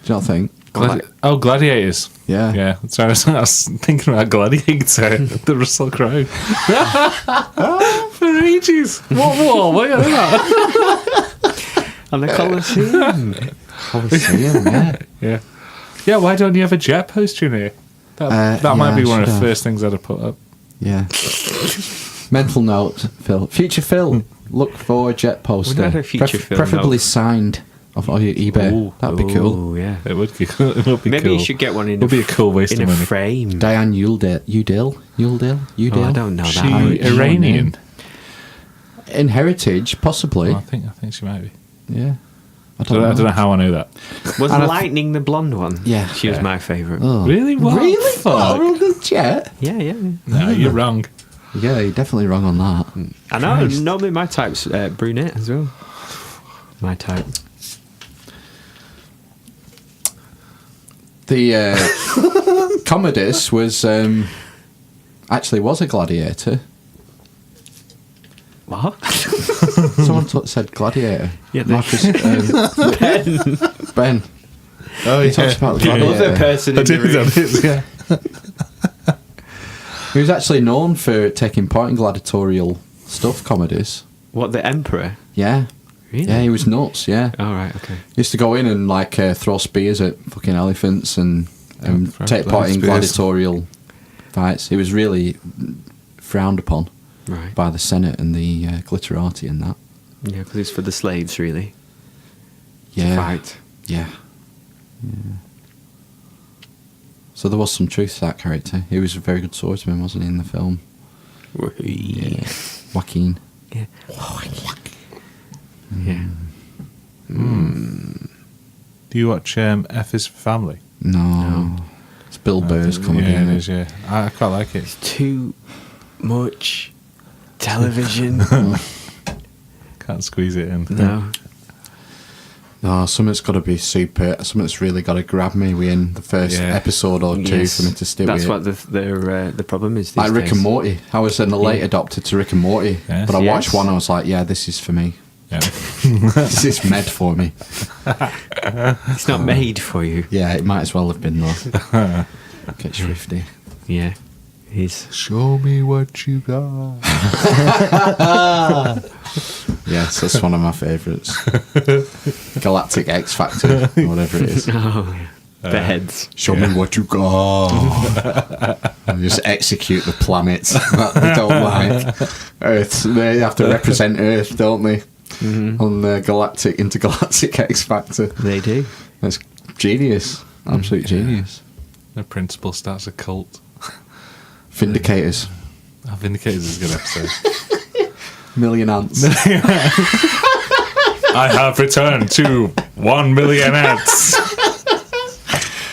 Do you not think? Gladiators. Yeah. Yeah. So I was thinking about Gladiator, the Russell Crowe. For ages. What war? What are you on about? And the Colosseum. Colosseum, yeah. Yeah. Yeah, why don't you have a jet poster in here? That might yeah, be one of should the have. first things I'd have put up. Yeah. Mental note, Phil. Future Phil, look for a jet poster. We don't have a future Phil preferably note. signed off eBay. Ooh. That'd be cool. Oh, yeah. It would be cool. It would be Maybe cool. you should get one in Would be a cool waste in of a money. frame. Diane Udale. Oh, I don't know She that. Iranian? In Heritage, possibly. Oh, I think she might be. Yeah. I I don't know how I knew that. Was And I Lightning the blonde one? Yeah. She was Yeah. my favourite. Oh. Really? What? Really? Fuck. Oh, the jet? Yeah, yeah. No, you're wrong. Yeah, you're definitely wrong on that. I know. Christ. Normally my type's brunette as well. My type. The Commodus was actually was a gladiator. What? Someone said gladiator. Yeah, Marcus, Ben. Ben. Oh, he talks about the Yeah. Other gladiator. person I in the did room. that. Yeah. He was actually known for taking part in gladiatorial stuff, Commodus. What, the Emperor? Yeah. Really? Yeah, he was nuts, yeah. All right, okay. He used to go in and like throw spears at fucking elephants and throw take part in spears. gladiatorial fights. He was really frowned upon Right. by the Senate and the glitterati and that. Yeah, because it's for the slaves, really. Yeah. To fight. Yeah. So there was some truth to that character. He was a very good swordsman, wasn't he, in the film? Yeah. Joaquin. Yeah. Yeah. Do you watch F is for Family? No. It's Bill Burr's comedy. Yeah, isn't it is, yeah. I quite like it. Too much television. Can't squeeze it in. No. No, something's got to be super. Something's really got to grab me within the first Yeah. episode or two Yes. for me to stick That's with what it. the problem is these Like Rick days. and Morty. I was an late adopter to Rick and Morty, Yes. but I watched Yes. one. I was like, yeah, this is for me. Yeah. This is made for me. It's not made for you. Yeah, it might as well have been though. Get swifty. Yeah. He's Show me what you got. Yes, that's one of my favourites. Galactic X Factor, or whatever it is. Oh, yeah. The heads. Show me what you got. And just execute the planets that they don't like. Earth, they have to represent Earth, don't they? On the intergalactic X Factor. They do. That's genius. Absolute genius. The principal starts a cult. Vindicators. Oh, Vindicators is a good episode. Million ants. I have returned to 1 million ants.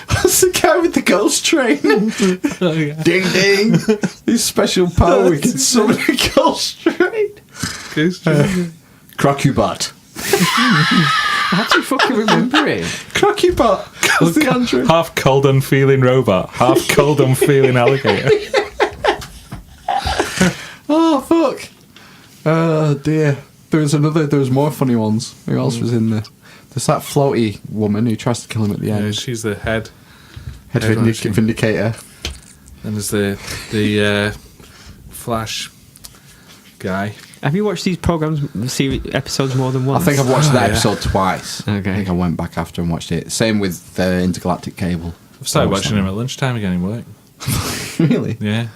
That's the guy with the ghost train. Oh, yeah. Ding ding. His special power, we can summon a ghost train. Crocubot. How do you fucking remember it? Crocubot. That's the android. Half cold unfeeling robot, half cold unfeeling alligator. Oh, fuck. Oh, dear. There was more funny ones. Who else was in there? There's that floaty woman who tries to kill him at the end. Yeah, she's the head Vindicator. And there's the Flash guy. Have you watched these episodes more than once? I think I've watched that episode twice. Okay. I think I went back after and watched it. Same with the Intergalactic Cable. I've started watching him at lunchtime again in work. Really? Yeah.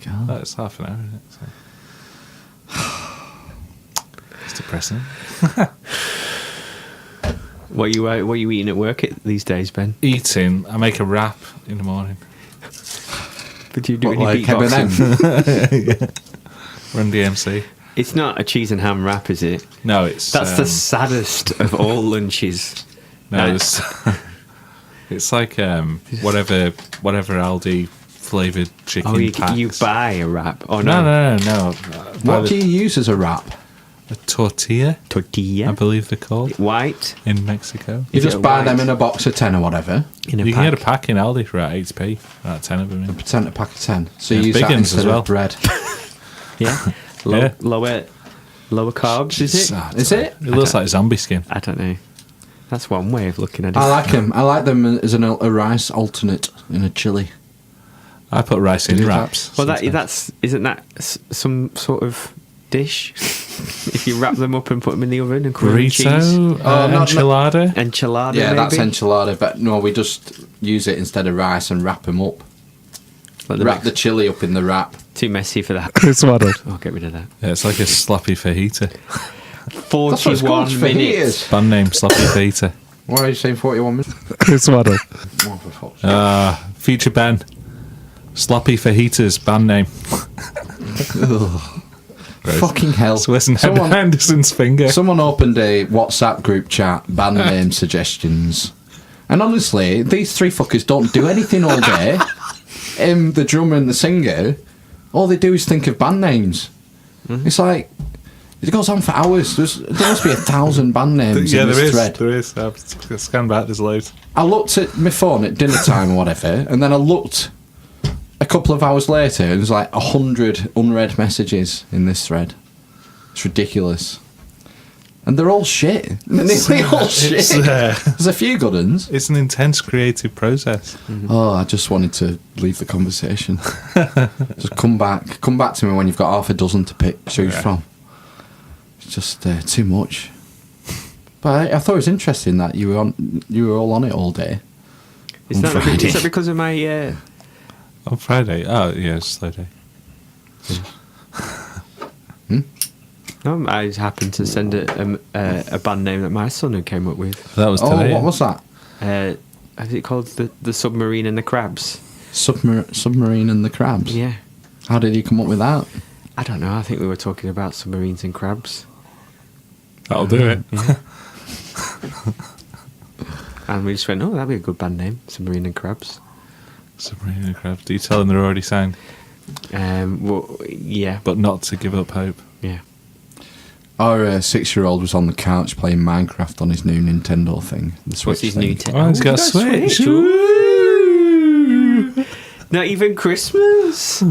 God. That's half an hour, isn't it? So. It's depressing. What are you eating at work these days, Ben? Eating, I make a wrap in the morning. But do you do What, any like beatboxing? Yeah. Run DMC. It's not a cheese and ham wrap, is it? No, it's... That's the saddest of all lunches. No, it's like whatever Aldi flavoured chicken packs. You buy a wrap? Oh, no. No. What do you use as a wrap? A tortilla, Tortilla? I believe they're called. White? In Mexico. You Is just it buy white? them in a box of 10 or whatever. In a You pack? can get a pack in Aldi for about 8p. About 10 of them in. A pack of 10. So Yeah, you use big that ones as instead well. of bread. Yeah? Yeah. Lower carbs, is it? Is it? It looks like zombie skin. I don't know. That's one way of looking at it. I like them. I like them as a rice alternate in a chili. I put rice Do in that? wraps. Well, sometimes. isn't that some sort of dish? If you wrap them up and put them in the oven and cream cheese, Burrito, not- enchilada. enchilada, Yeah, maybe? that's enchilada. But no, we just use it instead of rice and wrap them up. Like the Wrap the chili up in the wrap. Too messy for that. It's waddled. I'll get rid of that. Yeah, it's like a sloppy fajita. That's what it's called. 41 minutes. Fajitas. Band name sloppy fajita. Why are you saying 41 minutes? It's waddled. Oh, for fuck's sake. Feature Ben. Sloppy fajitas band name. Fucking hell. So listen, Henderson's finger. Someone opened a WhatsApp group chat, band name suggestions. And honestly, these three fuckers don't do anything all day. The drummer and the singer, all they do is think of band names. It's like, it goes on for hours. There must be 1,000 band names in this thread. There is. I've scanned back, there's loads. I looked at my phone at dinner time or whatever, and then I looked a couple of hours later, and there's like 100 unread messages in this thread. It's ridiculous. And they're all shit. They're nearly all shit. There's a few good ones. It's an intense creative process. Oh, I just wanted to leave the conversation. Just come back to me when you've got half a dozen to choose from. It's just too much. But I thought it was interesting that you were all on it all day. Is On that Friday. because of my... On Friday? Oh, yeah, it's a slow day. No, I just happened to send a band name that my son had came up with. That was Oh, today. what was that? Is it called the Submarine and the Crabs? Submarine and the Crabs? Yeah. How did you come up with that? I don't know. I think we were talking about submarines and crabs. That'll do it. Yeah. And we just went, oh, that'd be a good band name, Submarine and Crabs. Submarine and Crabs. Do you tell them they're already signed? Well, yeah. But not to give up hope. Yeah. Our 6-year-old was on the couch playing Minecraft on his new Nintendo thing. The Switch What's his thing. new tech? Oh, he's got a Switch. Woo! Not even Christmas.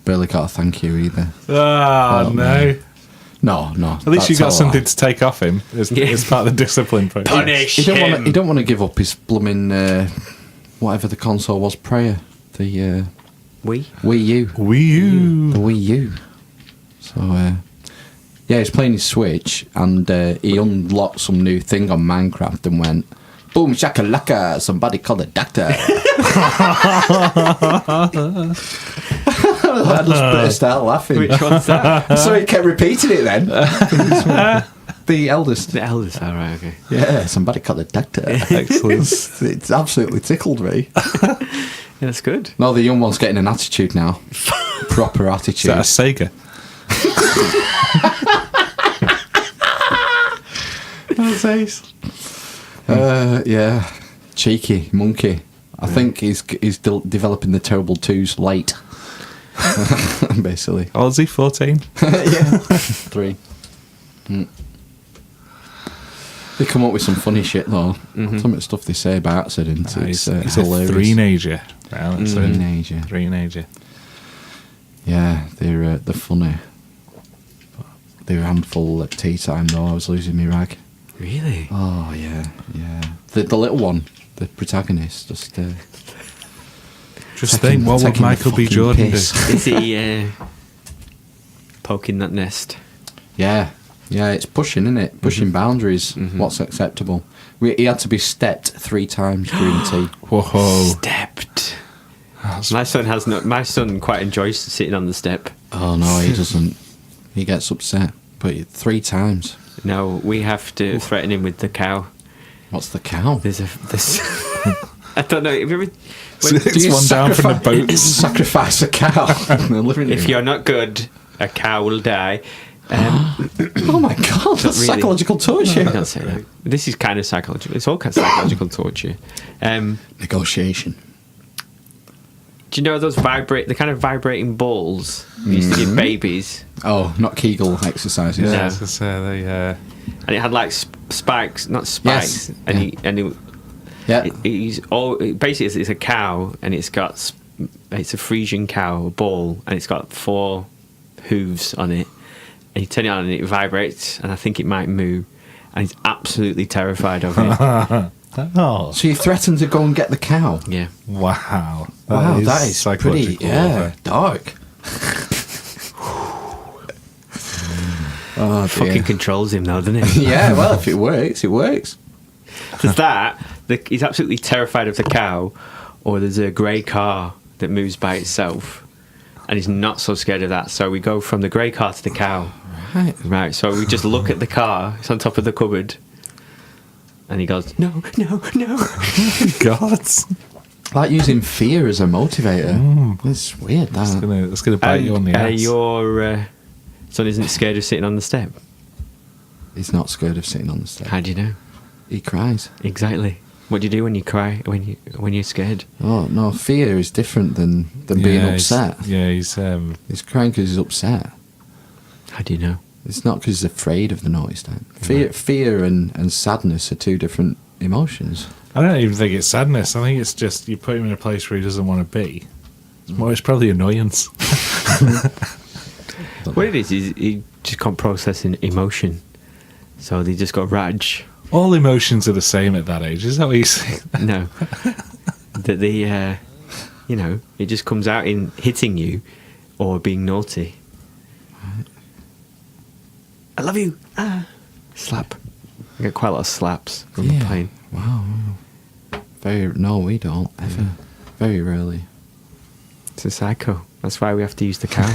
Barely got a thank you either. Oh, no. No. At least you got something to take off him as part of the discipline process. Punish He him. don't want to give up his blooming whatever the console was prior. The We? Wii U. Wii U. The Wii U. So Yeah, he's playing his Switch, and he unlocked some new thing on Minecraft and went, boom, shakalaka, somebody call the doctor. I just burst out laughing. Which one's that? So he kept repeating it then. The eldest. The eldest. All right. Okay. Yeah, somebody call the doctor. Excellent. It's absolutely tickled me. Yeah, that's good. No, the young one's getting an attitude now. Proper Is attitude. that a Sega? Yeah, cheeky monkey. I think he's developing the terrible twos late. Basically. Oh, is he 14? Yeah. 3. They come up with some funny shit though. Some of the stuff they say about accidents. He's It's a hilarious. three-nager. Well, that's it. Teenager. Three-nager. Yeah, they're funny. They're a handful at tea time though. I was losing my rag. Really? Oh yeah. The little one, the protagonist, just Just think, what would taking the Michael B. fucking Jordan do? piss. Is he poking that nest? Yeah, it's pushing, isn't it? Pushing boundaries. What's acceptable? He had to be stepped 3 times during tea. Whoa. Stepped. My son quite enjoys sitting on the step. Oh no, he doesn't. He gets upset. But 3 times. No, we have to threaten him with the cow. What's the cow? There's I don't know. Have you ever, It's one down from the boat. Sacrifice a cow in the living room. if you're not good, a cow will die. Oh my god, that's really. psychological torture. Don't say that. This is kind of psychological. It's all kind of psychological torture. Negotiation. Do you know those the kind of vibrating balls you used to give babies? Oh, not Kegel exercises. No. Yeah, I was gonna say, And it had like spikes, not spikes. Yes. And Yeah. Yeah. Basically it's a cow, and it's a Frisian cow, a ball, and it's got 4 hooves on it. And you turn it on and it vibrates, and I think it might moo. And he's absolutely terrified of it. oh, So you threatened to go and get the cow? Yeah. Wow, wow. that is pretty, dark. Oh, dear. Fucking controls him though, doesn't it? Yeah, well, if it works, it works. There's that. He's absolutely terrified of the cow, or there's a grey car that moves by itself, and he's not so scared of that. So we go from the grey car to the cow. Right. So we just look at the car. It's on top of the cupboard, and he goes, "No, no, no." God. Like using fear as a motivator. It's weird, that. It's gonna bite you on the ass. Your son isn't scared of sitting on the step. He's not scared of sitting on the step. How do you know? He cries. Exactly. What do you do when you cry? When you're scared? Oh, no, fear is different than being upset. He's crying because he's upset. How do you know? It's not because he's afraid of the noise. Fear and sadness are 2 different emotions. I don't even think it's sadness. I think it's just you put him in a place where he doesn't want to be. It's probably annoyance. What it is he just can't process an emotion, so they just got rage. All emotions are the same at that age. Is that what you say? No, that it just comes out in hitting you or being naughty. I love you. Slap. I get quite a lot of slaps from the plane. Wow. No, we don't ever. Very rarely. It's a psycho. That's why we have to use the cow.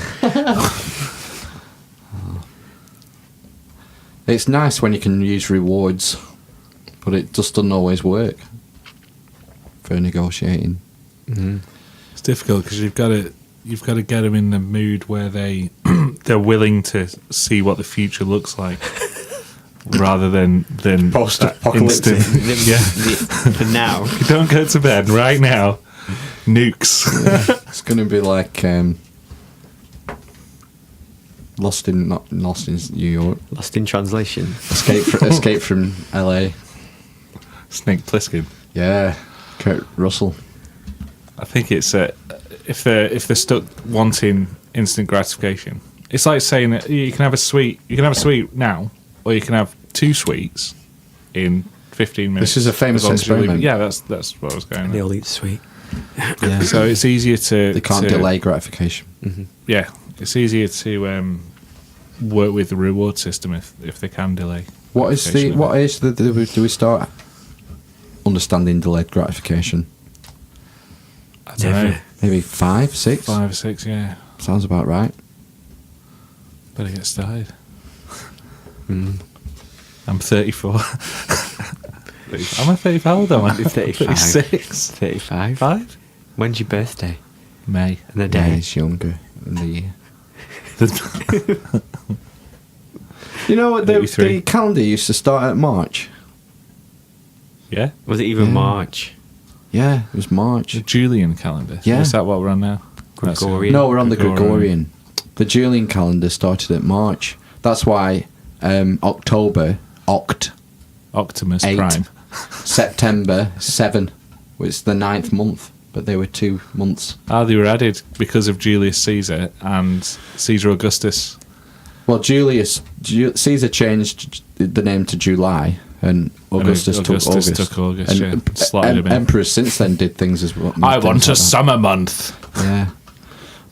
It's nice when you can use rewards, but it just doesn't always work for negotiating. Mm-hmm. It's difficult because you've got to get them in the mood where they're willing to see what the future looks like, rather than Post-apocalyptic. For now. Don't go to bed right now. Nukes. Yeah, it's going to be like Lost in New York. Lost in translation. Escape from LA. Snake Plissken. Yeah, Kurt Russell. I think it's if they're stuck wanting instant gratification. It's like saying that you can have a sweet now, or you can have 2 sweets in 15 minutes. This is a famous experiment. Yeah, that's what I was going. They all eat sweet. Yeah. So it's easier to. They can't delay gratification. Mm-hmm. Yeah, it's easier to work with the reward system if they can delay. What age do we start understanding delayed gratification? I don't know. Maybe 5, 6? 5 or 6, yeah. Sounds about right. Better get started. I'm 34. Am I 35? How old am I? 35. 36. 35. 5? When's your birthday? May. And the Yeah, day? it's younger in the year. You know what? The 83. calendar used to start at March. Yeah? Was it even Yeah. March? Yeah, it was March. The Julian calendar. Yeah. Is that what we're on now? Gregorian. No, we're on the Gregorian. The Julian calendar started at March. That's why October, Optimus 8. Prime. September, 7. Was the 9th month, but they were 2 months. They were added because of Julius Caesar and Caesar Augustus. Well, Caesar changed the name to July, and Augustus took August. took August, And yeah. Slotted him in. emperors since then did things as well. I want a things like that. summer month. Yeah.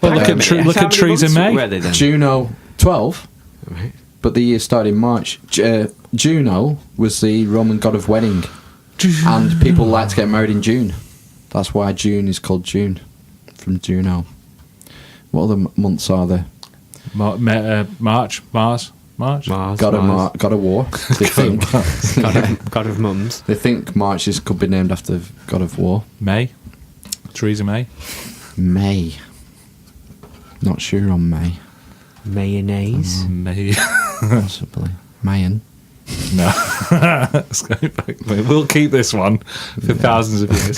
Well, look How at How many trees in months May. were they then? Juno, 12, Right. but the year started in March. Juno was the Roman god of wedding, and people like to get married in June. That's why June is called June, from Juno. What other months are there? March. Mars. God of War. They think. God of mums. They think March could be named after God of War. May. Theresa May. May. Not sure on May. Mayonnaise. May. Possibly. Mayan. No. Let's go back. We'll keep this one for thousands of years.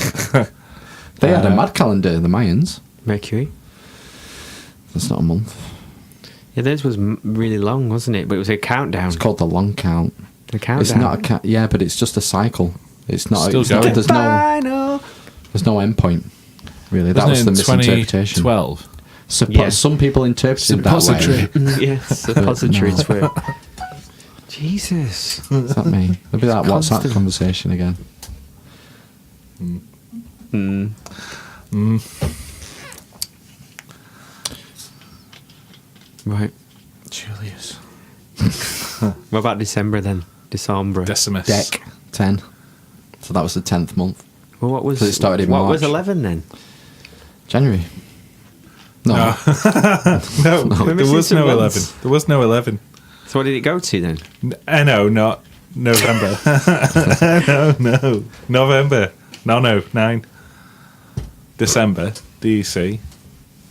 They had a mad calendar, the Mayans. Mercury. That's not a month. Yeah, theirs was really long, wasn't it? But it was a countdown. It's called the long count. The countdown. It's not a yeah, but it's just a cycle. It's not. Still It's not going. there's no end point. Really, that was the misinterpretation. 2012. Yeah. Some people interpreted it that way. Yeah, suppositories were. Jesus. What's that mean? It'll be like, what's that Constant. conversation again? Right. Julius. What about December then? December. Decimus. Deck 10. So that was the 10th month. Well, what was? So it started in what was March. 11 then? January. No. No, We're there missing was some no months. 11. There was no 11. So what did it go to then? No, not November. No. November. No, 9. December. DEC.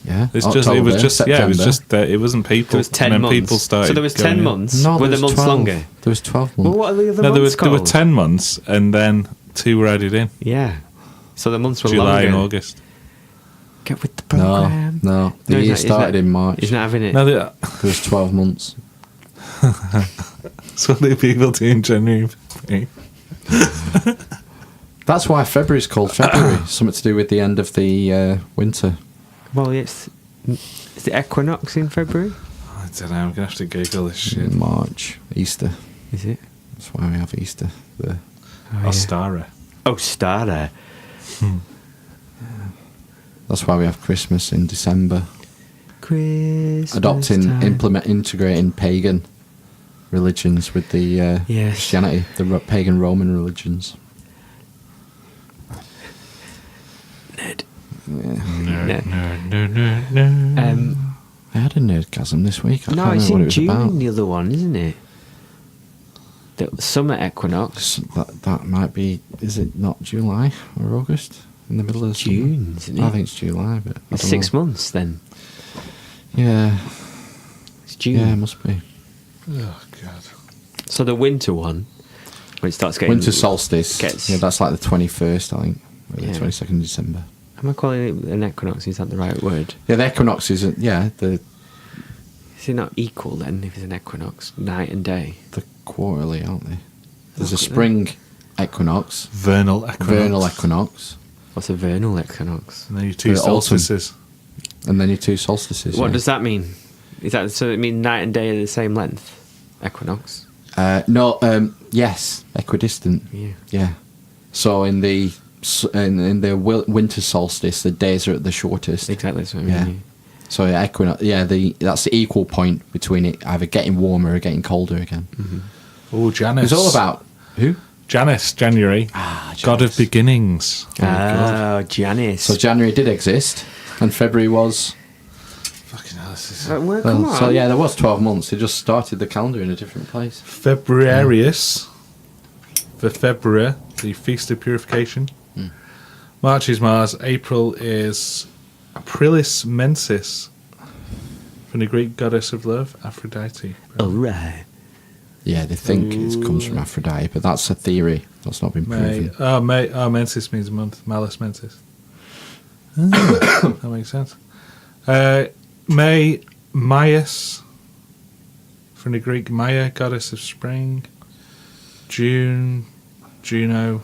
Yeah. It was October, just September. it was just that it wasn't people. There was 10 and then months. people started. So there was 10 going in. months. No, Were there the was months 12. longer? There was 12 Well, months. what are the other No, months there were called? 10 months, and then 2 were added in. Yeah. So the months were July longer. and August. Get with the No, program. no. The No, he's year not- he's started not- in March. He's not having it. No, There was 12 months. that's what the people do in January. That's why February's called February. Something to do with the end of the winter. Well, is the equinox in February? I don't know. I'm gonna have to Google this shit. March, Easter. Is it? That's why we have Easter. The Ostara. Oh, Starter. That's why we have Christmas in December. Christmas Integrating pagan religions with the Yes. Christianity, the pagan Roman religions. Nerd. No. I had a nerdgasm this week. I No, can't it's remember what in it was June, about. the other one, isn't it? The summer equinox. That might be. Is it not July or August? In the middle of the summer? June, isn't it? I think it's July, but I It's don't 6 know. months then. Yeah, It's June. yeah, it must be. Oh god. So the winter one, when it starts getting... Winter solstice. Gets- Yeah, that's like the 21st, I think. Or the Yeah. 22nd of December. Am I calling it an equinox? Is that the right word? Yeah, the equinox isn't. Yeah, the Is it not equal then, if it's an equinox, night and day? quarterly, aren't they? There's a Look at spring equinox, Vernal equinox. vernal equinox, What's a vernal equinox? And then your 2 The autumn. solstices. and then your 2 solstices. What yeah. does that mean? Is that so? It means night and day are the same length? Equinox. No, yes, equidistant. Yeah. Yeah. So in the winter solstice, the days are at the shortest. Exactly. That's what I Yeah. mean. So yeah, that's the equal point between it either getting warmer or getting colder again. Oh, Janus. It's all about who? Janus, January. God of beginnings. Janice. So January did exist, and February was. Fucking hell, this is... Come on. So yeah, there was 12 months. They just started the calendar in a different place. Februarius. For February, the Feast of Purification. March is Mars. April is Aprilis Mensis. From the Greek goddess of love, Aphrodite. All right. Yeah, they think it comes from Aphrodite, but that's a theory. That's not been proven. May. Mensis means a month. Malus Mensis. That makes sense. May, Maius. From the Greek Maya, goddess of spring. June, Juno.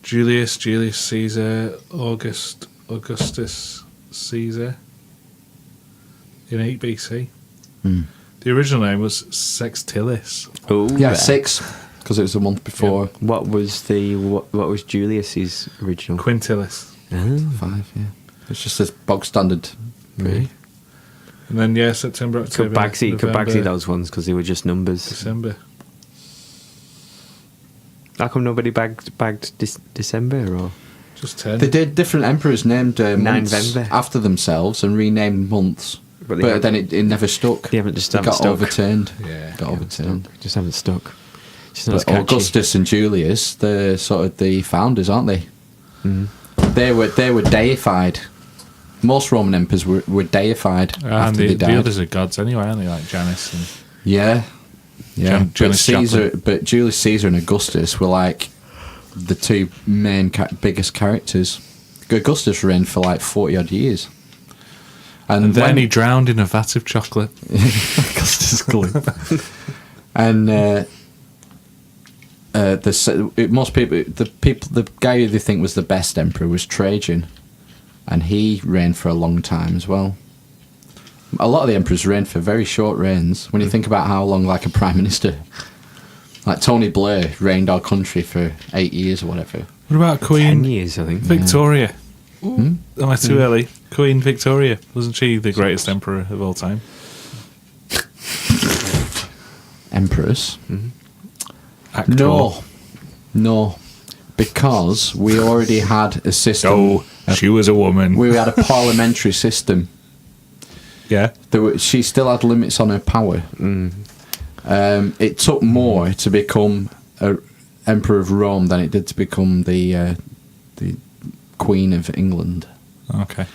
Julius Caesar. Augustus Caesar. In 8 BC. The original name was Sextilis. Oh, Yeah, 6, because it was the month before. What was what was Julius's original? Quintilis. 5, yeah. It's just this bog standard. Really? And then, September, October, Could Bagsy November, those ones because they were just numbers. December. How come nobody bagged December or? Just 10. They did different emperors named months November. after themselves and renamed months. But Then it never stuck. They haven't just It haven't got stuck. overturned. Yeah. Got overturned. Just haven't stuck. Just not as But catchy. Augustus and Julius, they're sort of the founders, aren't they? Mm-hmm. They were deified. Most Roman emperors were deified And after they the died. others are gods anyway, aren't they? Like Janus and... Yeah. But Janus but Julius Caesar and Augustus were like the two main biggest characters. Augustus reigned for like 40 odd years. And then he drowned in a vat of chocolate. Augustus Gloop. And the guy who they think was the best emperor was Trajan, and he reigned for a long time as well. A lot of the emperors reigned for very short reigns. When you think about how long, like a prime minister, like Tony Blair reigned our country for 8 years or whatever. What about 10 Queen years, I think. Victoria? Am I too early? Queen Victoria. Wasn't she the greatest emperor of all time? Emperors? Actual. No, because we already had a system. Oh, she was a woman. We had a parliamentary system. Yeah. She still had limits on her power. It took more to become Emperor of Rome than it did to become the Queen of England. Okay.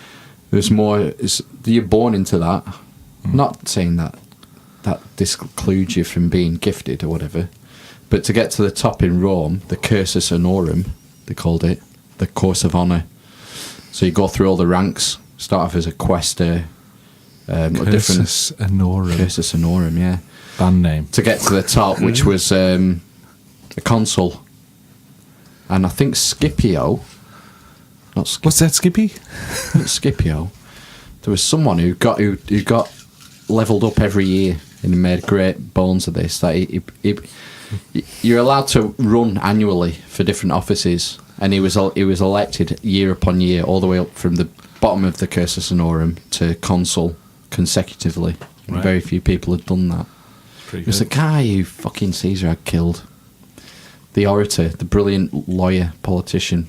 There's more. You're born into that. Not saying that discludes you from being gifted or whatever, but to get to the top in Rome, the cursus honorum, they called it, the course of honour. So you go through all the ranks. Start off as a quaestor. Cursus honorum. Cursus honorum, yeah. Band name. To get to the top, which was a consul, and I think Scipio. Not Scipio. What's that, Skippy? Scipio. There was someone who got leveled up every year and made great bones of this. That you're allowed to run annually for different offices, and he was elected year upon year, all the way up from the bottom of the cursus honorum to consul consecutively. Right. Very few people had done that. Pretty It was good. the guy who fucking Caesar had killed. The orator, the brilliant lawyer, politician.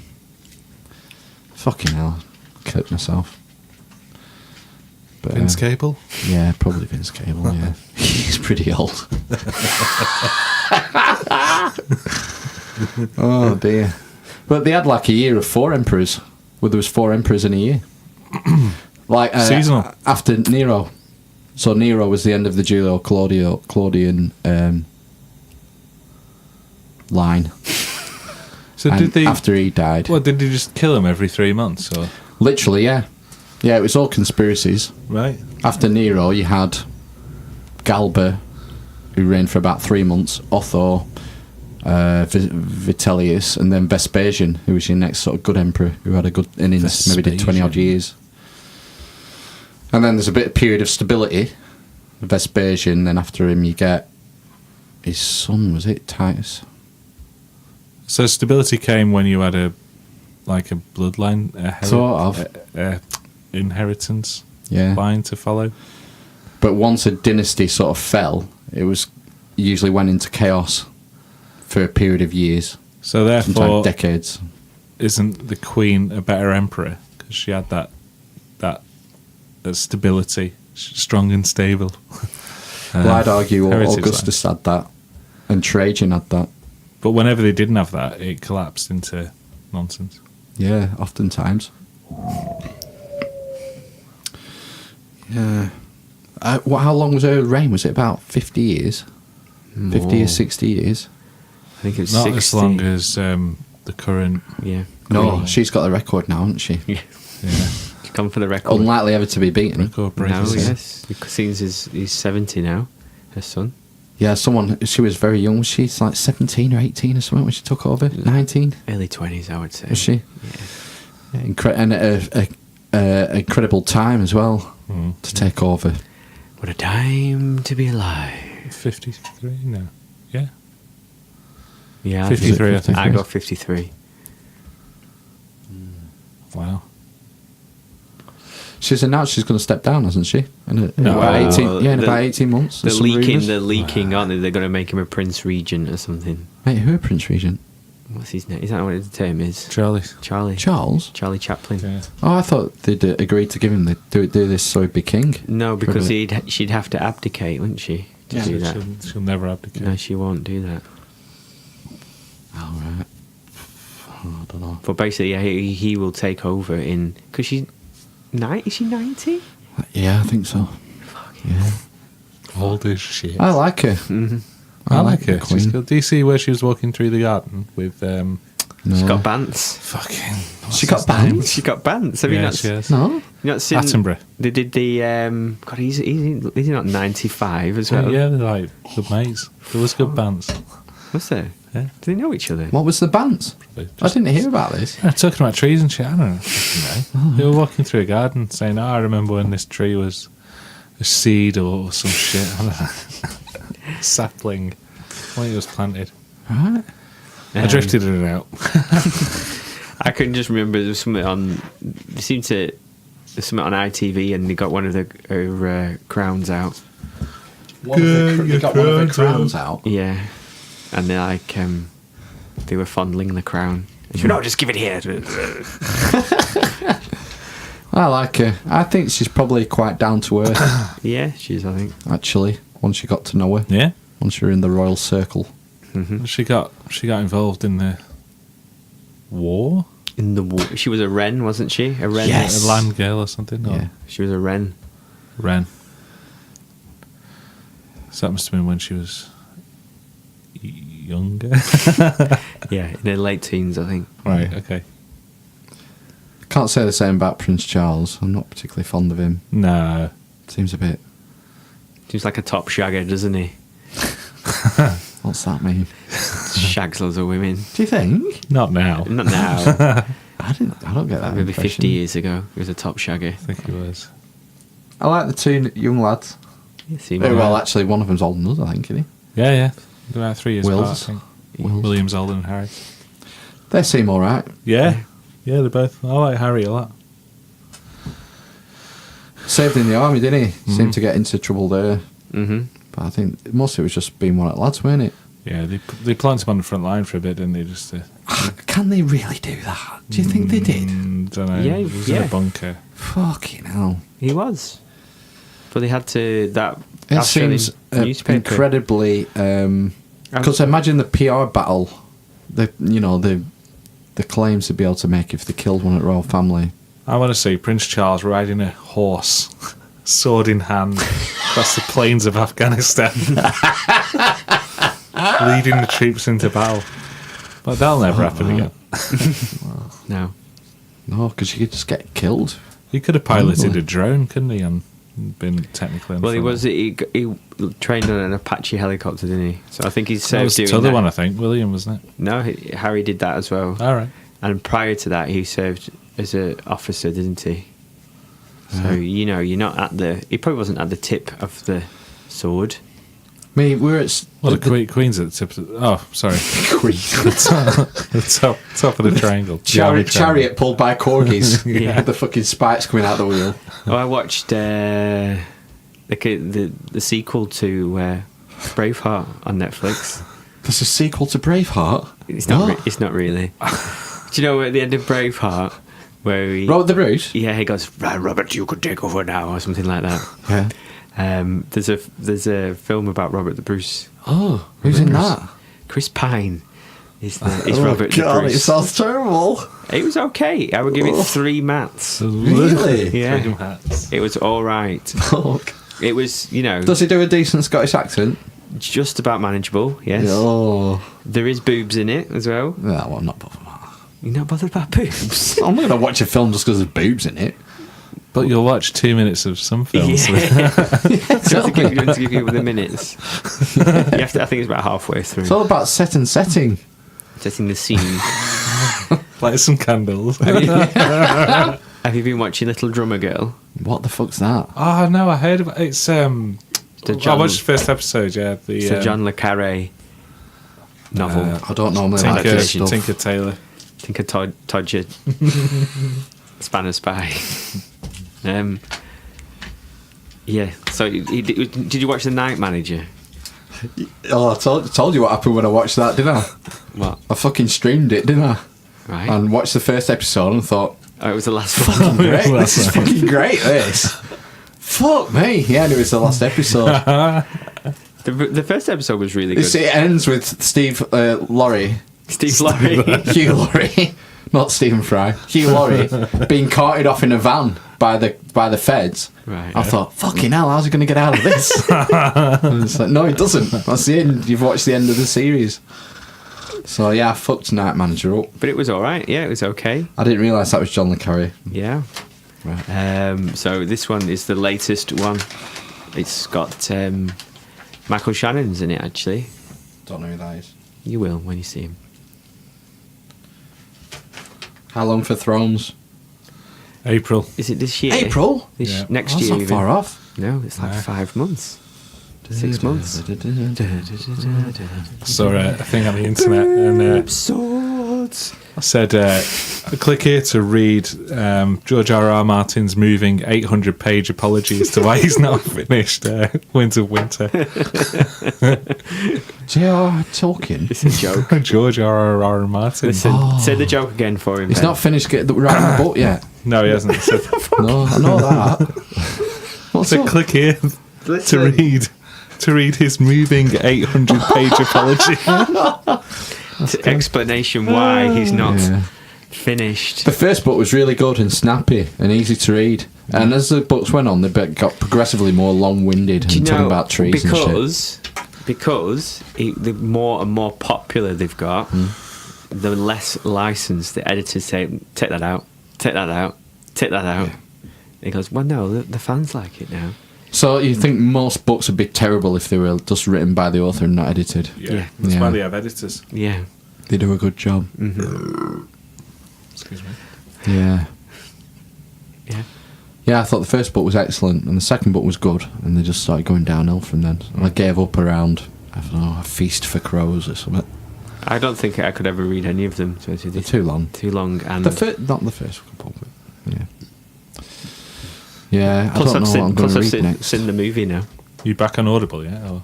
Fucking hell, I killed myself. But, Vince Cable? yeah, probably Vince Cable, yeah. He's pretty old. Oh, dear. But they had like a year of 4 emperors, where there was 4 emperors in a year. Like Seasonal. After Nero. So Nero was the end of the Julio-Claudian line. So And did they... after he died. What, did they just kill him every 3 months? Or Literally, yeah. Yeah, it was all conspiracies. right? After Nero, you had Galba, who reigned for about 3 months, Otho, Vitellius, and then Vespasian, who was your next sort of good emperor, who had a good innings, maybe did 20 odd years. And then there's a bit of period of stability, Vespasian, then after him you get his son, was it, Titus? So stability came when you had a bloodline, Sort of. inheritance. Yeah. line to follow. But once a dynasty sort of fell, it was usually went into chaos for a period of years, So therefore, sometimes decades. isn't the Queen a better emperor because she had that stability, strong and stable? Well, I'd argue heritage Augustus had that, and Trajan had that. But whenever they didn't have that, it collapsed into nonsense. Yeah, oftentimes. Yeah. How long was her reign? Was it about 50 years? 50 or 60 years? I think it's Not 60. as long as the current. Yeah. No, Queen. she's got the record now, hasn't she? Yeah. Yeah, She's gone for the record. Unlikely ever to be beaten. record breakers. No, yes. Because he's 70 now, her son. Yeah, she was very young. Was she like 17 or 18 or something when she took over? 19? Early 20s, I would say. Was she? Yeah. And at a incredible time as well to take over. What a time to be alive. 53? No. Yeah. Yeah. 53, I think. I got 53. Wow. She's announced she's going to step down, hasn't she? In No. about 18, in The- about 18 months. They're there's some rumours. leaking, aren't they? They're going to make him a Prince Regent or something. Mate, who are Prince Regent? What's his name? Is that what the term is? Charlie. Charlie. Charles? Charlie Chaplin. Yeah. Oh, I thought they'd agreed to give him do this so he'd be king. No, because For a bit. she'd have to abdicate, wouldn't she? To do that. She'll never abdicate. No, she won't do that. Oh, right. Oh, I don't know. But basically, yeah, he will take over in because she's 90. Is she 90? Yeah, I think so. Yeah. Old as shit. I like her. Mm-hmm. I like the her. She's Queen. good. Do you see where she was walking through the garden with No. She's got bants. fucking? She got banned? She got bants. Have you Yeah, not? she has. No? You not seen Attenborough. They did the God. He's not 95 as well. Yeah, they're like good mates. There was good bands. Was there? Yeah. Do they know each other? What was the bands? I didn't hear about this. Yeah, talking about trees and shit. I don't fucking know. They were walking through a garden saying, "Oh, I remember when this tree was a seed or some shit." I don't know. Sapling when it was planted. Right. I drifted in and out. I can just remember there was something on. There's something on ITV, and they got one of her crowns out. They got one of her crowns out. Yeah, and they they were fondling the crown. And she went, "No, just give it here." I like her. I think she's probably quite down to earth, Yeah, she is. I think. actually, once you got to know her. Yeah, Once you're in the royal circle. she got involved in the war. In the war, she was a wren, wasn't she? A wren. Yes. A land girl or something. Or Yeah. She was a wren. Wren. So that must have been when she was younger. Yeah, in her late teens, I think. Right. Okay. Can't say the same about Prince Charles. I'm not particularly fond of him. No. Seems a bit... Seems like a top shagger, doesn't he? What's that mean? Shags loads of women. Do you think? Not now. Not now. I don't get that Maybe impression. 50 years ago, he was a top shagger. I think it was. I like the two young lads. Seemed Well, alright. actually, one of them's older than us, I think, isn't he? Yeah, yeah. They're about 3 years Wills. apart, I think. Wills. William's older than Harry. They seem all right. Yeah. Yeah, they're both. I like Harry a lot. Saved in the army, didn't he? Seemed to get into trouble there. Mm-hmm. But I think mostly it was just being one of the lads, weren't it? Yeah, they planted him on the front line for a bit, didn't they? Just to, Can they really do that? Do you think they did? don't know. Yeah, He was yeah. in a bunker. Fucking hell. He was. But they had to... That It Australian seems newspaper. incredibly... Because imagine the PR battle, the claims to be able to make if they killed one at the royal family. I want to see Prince Charles riding a horse, sword in hand, across the plains of Afghanistan, leading the troops into battle. But that'll never happen again. No. No, because you could just get killed. He could have piloted a drone, couldn't he, and been technically on the Well, he front was... He trained on an Apache helicopter, didn't he? So I think he's That was served the doing other that. one, I think. William, wasn't it? No, Harry did that as well. All right. And prior to that, he served as an officer, didn't he? So, you're not at the... He probably wasn't at the tip of the sword. Me, we're at Well, the Queen's at the tip of the... Oh, sorry. Queen. the top of the triangle. Chariot pulled by corgis. Yeah. With the fucking spikes coming out the wheel. Oh, I watched the sequel to Braveheart on Netflix. There's a sequel to Braveheart? It's not. What? It's not really. Do you know at the end of Braveheart where he? Robert the Bruce? Yeah, he goes, "Right, Robert, you could take over now," or something like that. Yeah. There's a film about Robert the Bruce. Oh, who's in that? Chris Pine is Robert the God, Bruce. it sounds terrible. It was okay. I would give it 3 mats. Really? Yeah, it was all right. Fuck. It was, you know, Does he do a decent Scottish accent? just about manageable. Yes, Oh. there is boobs in it as well. Yeah, well, I'm not bothered about that. You're not bothered about boobs. I'm not going to watch a film just because there's boobs in it. But you'll watch 2 minutes of some films. Yeah. You have to give people the minutes. You have to, I think it's about halfway through. It's all about setting. Setting the scene. Light some candles. Have you been watching Little Drummer Girl? What the fuck's that? Oh, no, I heard about it. It's... I watched the first episode, yeah. It's a John le Carré novel. I don't know much about this stuff. Tinker Tailor. Tinker Todger. Spanner Spy. Yeah, so did you watch The Night Manager? Oh, I told you what happened when I watched that, didn't I? What? I fucking streamed it, didn't I? Right. And watched the first episode and thought, Oh, it was the last one. great, this is fucking great, this. Fuck me. Yeah, and it was the last episode. The first episode was really good. It ends with Steve Laurie. Steve Laurie. Hugh Laurie. Not Stephen Fry. Hugh Laurie being carted off in a van by the feds. Right. I thought, fucking hell, how's he going to get out of this? And it's like, no, he doesn't. That's the end. You've watched the end of the series. So, yeah, I fucked Night Manager up. But it was all right. Yeah, it was okay. I didn't realise that was John le Carré. Yeah. Right. So this one is the latest one. It's got Michael Shannon's in it, actually. Don't know who that is. You will when you see him. How long for Thrones? April. Is it this year? April? Yeah. Next That's year. not even. far off. No, it's like 5 months. 6 months. I saw a thing on the internet and Swords. I said, click here to read George R.R. Martin's moving 800-page apology as to why he's not finished Winds of Winter. J.R. Tolkien? It's a joke. George R.R. Martin. Listen, say the joke again for him. He's Ben. not finished writing the book yet. No, he hasn't. He said, No, I know that. What's so up? click here to Listen. read his moving 800-page apology. Explanation why he's not Yeah. finished. The first book was really good and snappy and easy to read. And as the books went on, they got progressively more long-winded Do you and talking know, about trees and shit. because the more and more popular they've got, the less license the editors say, take that out, take that out, take that out. He goes, well, no, the fans like it now. So you think most books would be terrible if they were just written by the author and not edited? Yeah. That's Yeah. why they have editors. Yeah. They do a good job. Excuse me. Yeah. Yeah. Yeah, I thought the first book was excellent and the second book was good and they just started going downhill from then. And I gave up around, I don't know, A Feast for Crows or something. I don't think I could ever read any of them. So They're too long. Too long. And Not the first book, but yeah. Yeah, plus I don't know what I'm going to read next. seen the movie now. You back on Audible, yeah? Or?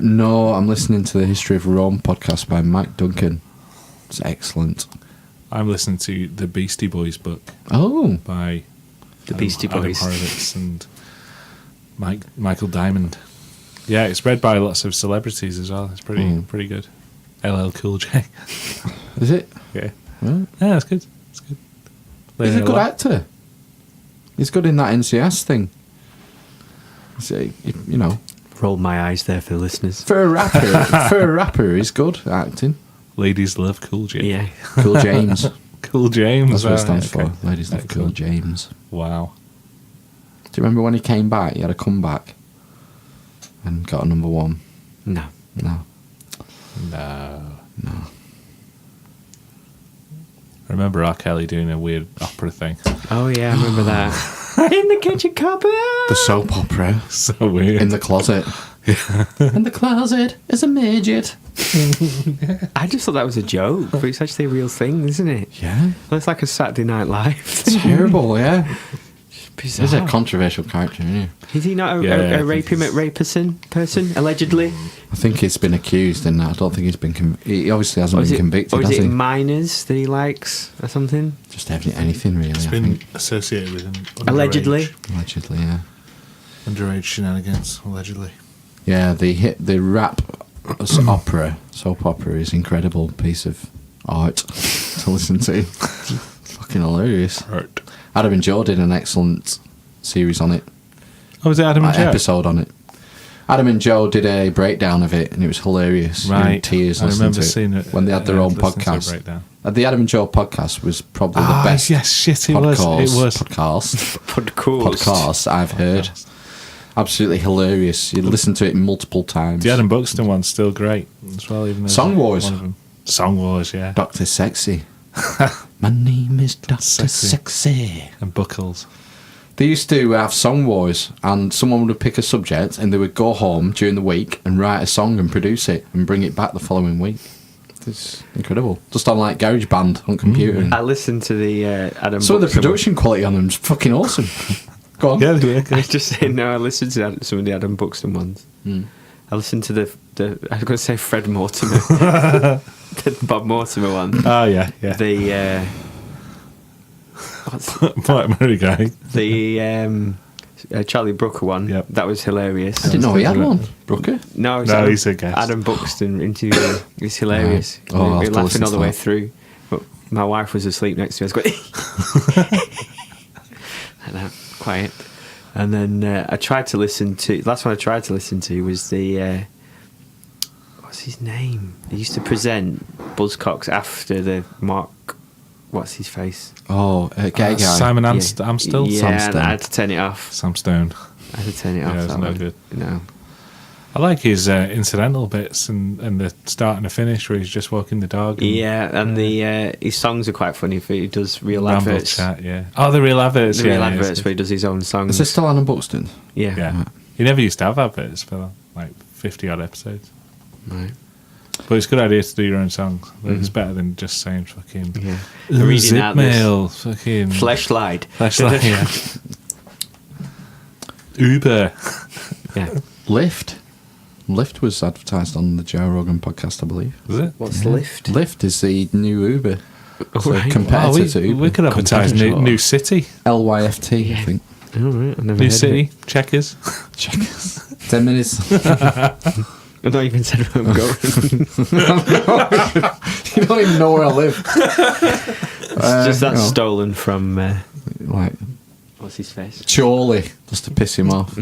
No, I'm listening to the History of Rome podcast by Mike Duncan. It's excellent. I'm listening to the Beastie Boys book Oh, by The Beastie Adam Boys. Horowitz and Michael Diamond. Yeah, it's read by lots of celebrities as well. It's pretty good. LL Cool J. is it? Yeah. Right. Yeah, it's good. It's good. He's a Learning good lot. actor. He's good in that NCS thing. So, you know, Rolled my eyes there for the listeners. for a rapper, he's good at acting. Ladies love Cool J. Yeah. Cool James. Cool James. That's what it right, stands okay. for. Ladies love Cool Excellent. James. Wow. Do you remember when he came back? He had a comeback and got a number one. No. No. No. No. I remember R. Kelly doing a weird opera thing. Oh, yeah, I remember that. In the kitchen cupboard. The soap opera So weird. in the closet. And the closet is a midget. I just thought that was a joke, but it's actually a real thing, isn't it? Yeah. Well, it's like a Saturday Night Live. Terrible, yeah. Bizarre. He's a controversial character, isn't he? Is he not Yeah, a rape person, allegedly? I think he's been accused, and I don't think he's been. He obviously hasn't been convicted, or is has it he? minors that he likes or something? Just anything really. It's I been think. associated with him. Allegedly. Allegedly, yeah. Underage shenanigans, allegedly. Yeah, the rap soap opera is an incredible piece of art to listen to. Fucking hilarious. Hurt. Adam and Joe did an excellent series on it. Oh, was it Adam and Joe? Episode on it. Adam and Joe did a breakdown of it, and it was hilarious. Right. You were in tears I listening remember to it seeing it. when they had their own listening to a podcast. breakdown. The Adam and Joe podcast was probably the best. Yes, shit, it was. Podcast I've heard. Absolutely hilarious. You listen to it multiple times. The Adam Buxton one's still great as well. Even though Song Wars. one of them. Song Wars, yeah. Dr. Sexy. My name is Dr. Sexy. And Buckles. They used to have song wars, and someone would pick a subject, and they would go home during the week and write a song and produce it and bring it back the following week. It's incredible. Just on like GarageBand on computer. I listened to the Adam. Some of the Buxton production quality on them is fucking awesome. Go on. Yeah, they were I good. just say no. I listened to some of the Adam Buxton ones. I listened to the I was going to say Fred Mortimer, the Bob Mortimer one. Oh, yeah, yeah. The Black Murray guy. the Charlie Brooker one. Yep. That was hilarious. I didn't know he had one. Brooker? No, it's No, Adam, he's a guest. Adam Buxton interview. It's hilarious. Right. Oh, I'll we have were to laughing listen all to the way that. through. But my wife was asleep next to me. I was going, like that, quiet. And then I tried to listen to. Last one I tried to listen to was the. What's his name? He used to present Buzzcocks after the Mark. What's his face? Oh, gay guy. Simon Amstel? Yeah, Sam and Stone. I had to turn it off. Sam Stone. I had to turn it off. Yeah, it's that no one. good. No. I like his incidental bits and the start and the finish where he's just walking the dog. And Yeah, and the his songs are quite funny. If he does real Ramble adverts, chat, yeah. Oh, the real adverts, the yeah. real yeah, adverts it's where he does his own songs. Is this still Adam Buxton? Yeah. Yeah. He never used to have adverts for like 50 odd episodes. Right. But it's a good idea to do your own songs. It's better than just saying fucking Yeah. "Ooh, Reading zip out this mail, fucking Fleshlight. flashlight, yeah. Uber. Yeah. Lyft. Lyft was advertised on the Joe Rogan podcast, I believe. Was it? What's Lyft? Lyft is the new Uber. So right. competitor to Uber. we could advertise new City. LYFT, I think. Oh, right. I've never New heard City. Of it. Checkers. Checkers. 10 minutes. I've not even said where I'm going. You don't even know where I live. It's just that stolen from Like, what's his face? surely, just to piss him off.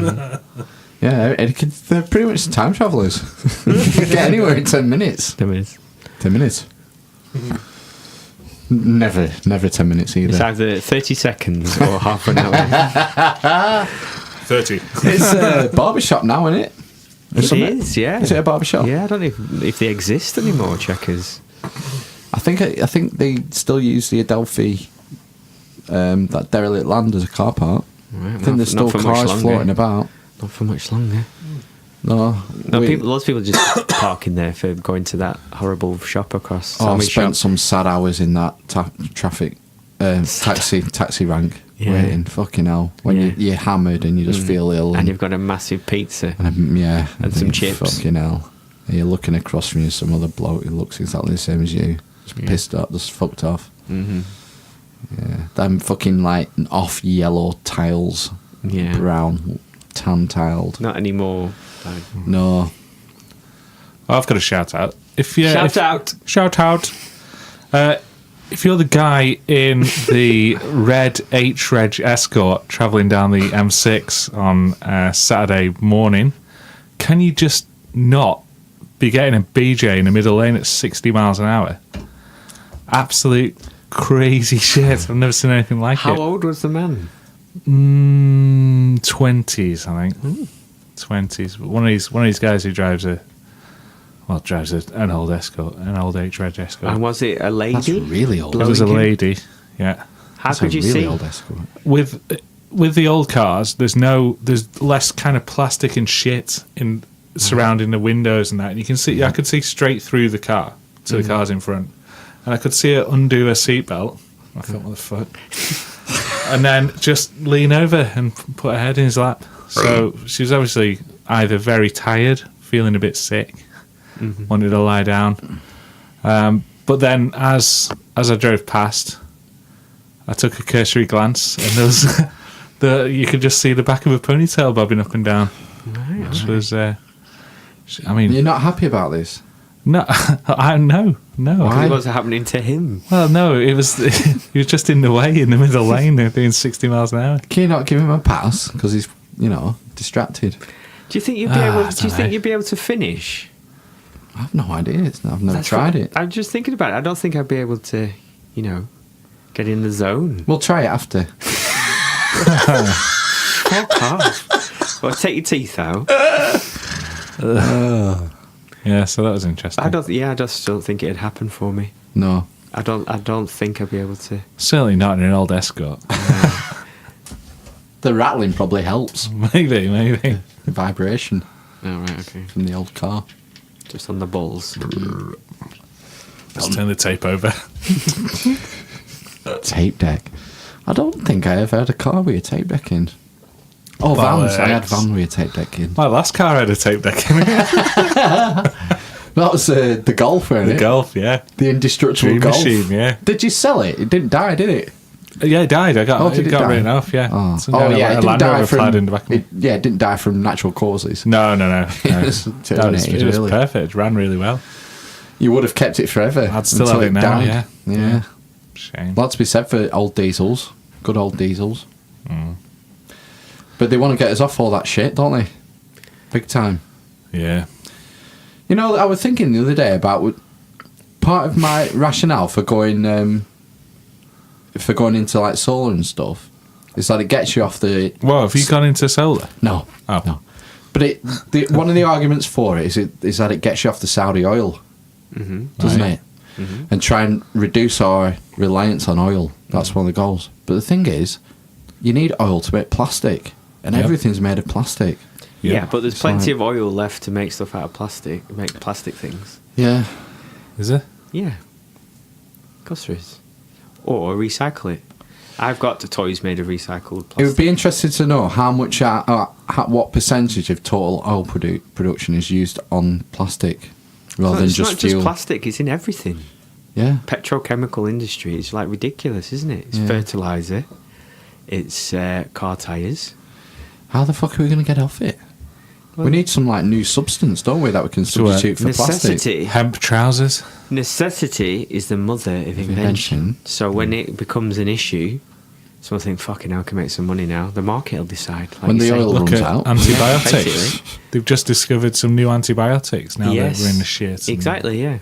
Yeah, they're pretty much time travellers. You can get anywhere in 10 minutes. 10 minutes. 10 minutes. Never 10 minutes either. It's either 30 seconds or half an hour. 30. It's a barbershop now, isn't it? It is, yeah. Is it a barbershop? Yeah, I don't know if they exist anymore, Checkers. I think they still use the Adelphi, that derelict land as a car park. Right, I think there's still cars floating about. Not for much longer. No, Lots of people just parking there for going to that horrible shop across. I've Amish spent shop. some sad hours in that traffic taxi rank Yeah. waiting. Fucking hell, when Yeah. you're hammered and you just feel ill, And you've got a massive pizza. and some you chips. Fucking hell, and you're looking across from you, some other bloke who looks exactly the same as you, just pissed off, just fucked off. Mm-hmm. Yeah, them fucking like off yellow tiles, Yeah. brown, tan tiled. Not anymore. No, I've got a shout out. Shout out. If you're the guy in the red H-Reg Escort travelling down the M6 on Saturday morning, can you just not be getting a BJ in the middle lane at 60 miles an hour? Absolute crazy shit. I've never seen anything like How it. old was the man? 20s, I think. 20s. One of these guys who drives an old Escort, an old H-Reg Escort. And was it a lady? that's really old. It was a blowing you? lady, yeah. How That's could a you really see? old Escort. With the old cars, there's less kind of plastic and shit in surrounding the windows and that. And you can see, I could see straight through the car to the cars in front, and I could see her undo her seatbelt. I thought, what the fuck? And then just lean over and put her head in his lap. So she was obviously either very tired, feeling a bit sick, wanted to lie down. But then, as I drove past, I took a cursory glance, and there was you could just see the back of a ponytail bobbing up and down, which was. I mean, you're not happy about this? No, no. Why? What's happening to him? Well, no, it was he was just in the way in the middle lane. They're doing 60 miles an hour. Can you not give him a pass because he's distracted? Do you think you'd be able? Do you think you'd be able to finish? I have no idea. I've never tried it. I'm just thinking about it. I don't think I'd be able to, get in the zone. We'll try it after. Fuck off. Well, take your teeth out. Yeah, so that was interesting. I just don't think it'd happen for me. No. I don't think I'd be able to. Certainly not in an old Escort. The rattling probably helps. Maybe. The vibration. Oh, right, okay. From the old car. Just on the balls. Let's turn the tape over. Tape deck. I don't think I ever had a car with a tape deck in. Oh, vans. I had van with a tape deck in. My last car had a tape deck in it. That was the Golf, wasn't it? The Golf, yeah. The indestructible Dream Golf. machine, yeah. Did you sell it? It didn't die, did it? Yeah, it died. It got written off, yeah. Oh, Some kind of yeah. a It didn't Land die Rover flared in the from. back of it. It didn't die from natural causes. No. It was It terminated was early. perfect. It ran really well. You would have kept it forever. I'd still until have it now, died. Yeah. Shame. Lots to be said for old diesels. Good old diesels. But they want to get us off all that shit, don't they? Big time. Yeah. I was thinking the other day about part of my rationale for going into like solar and stuff is that it gets you off the. Well, have you gone into solar? No. Oh. No. But one of the arguments for it is that it gets you off the Saudi oil, doesn't it? Mm-hmm. And try and reduce our reliance on oil. That's one of the goals. But the thing is, you need oil to make plastic, and everything's made of plastic. Yeah, but there's plenty of oil left to make stuff out of plastic, make plastic things. Yeah. Is it? Yeah. Of course there is. Or recycle it. I've got the toys made of recycled plastic. It would be interesting to know how much, what percentage of total oil production is used on plastic rather than just fuel. It's not just plastic, it's in everything. Yeah. Petrochemical industry, it's like ridiculous, isn't it? It's fertiliser, it's car tyres. How the fuck are we going to get off it? Well, we need some like new substance, don't we, that we can substitute for plastic? Hemp trousers. Necessity is the mother of invention. So when it becomes an issue, someone think, fucking hell, I can make some money now. The market will decide. Like when the oil runs out. Antibiotics. They've just discovered some new antibiotics now that we're in the shit. Exactly, yeah.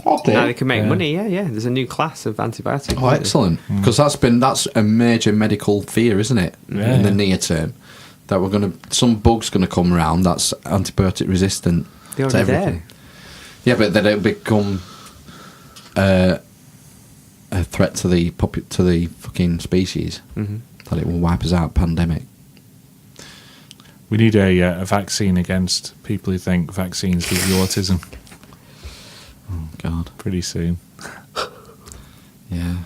Now they can make money, yeah. There's a new class of antibiotics. Oh, excellent. Because that's a major medical fear, isn't it? In the near term. That some bug's gonna come around that's antibiotic resistant to everything. There. Yeah, but then it'll become a threat to the fucking species. That it will wipe us out. Pandemic. We need a vaccine against people who think vaccines give you autism. Oh God! Pretty soon. Yeah.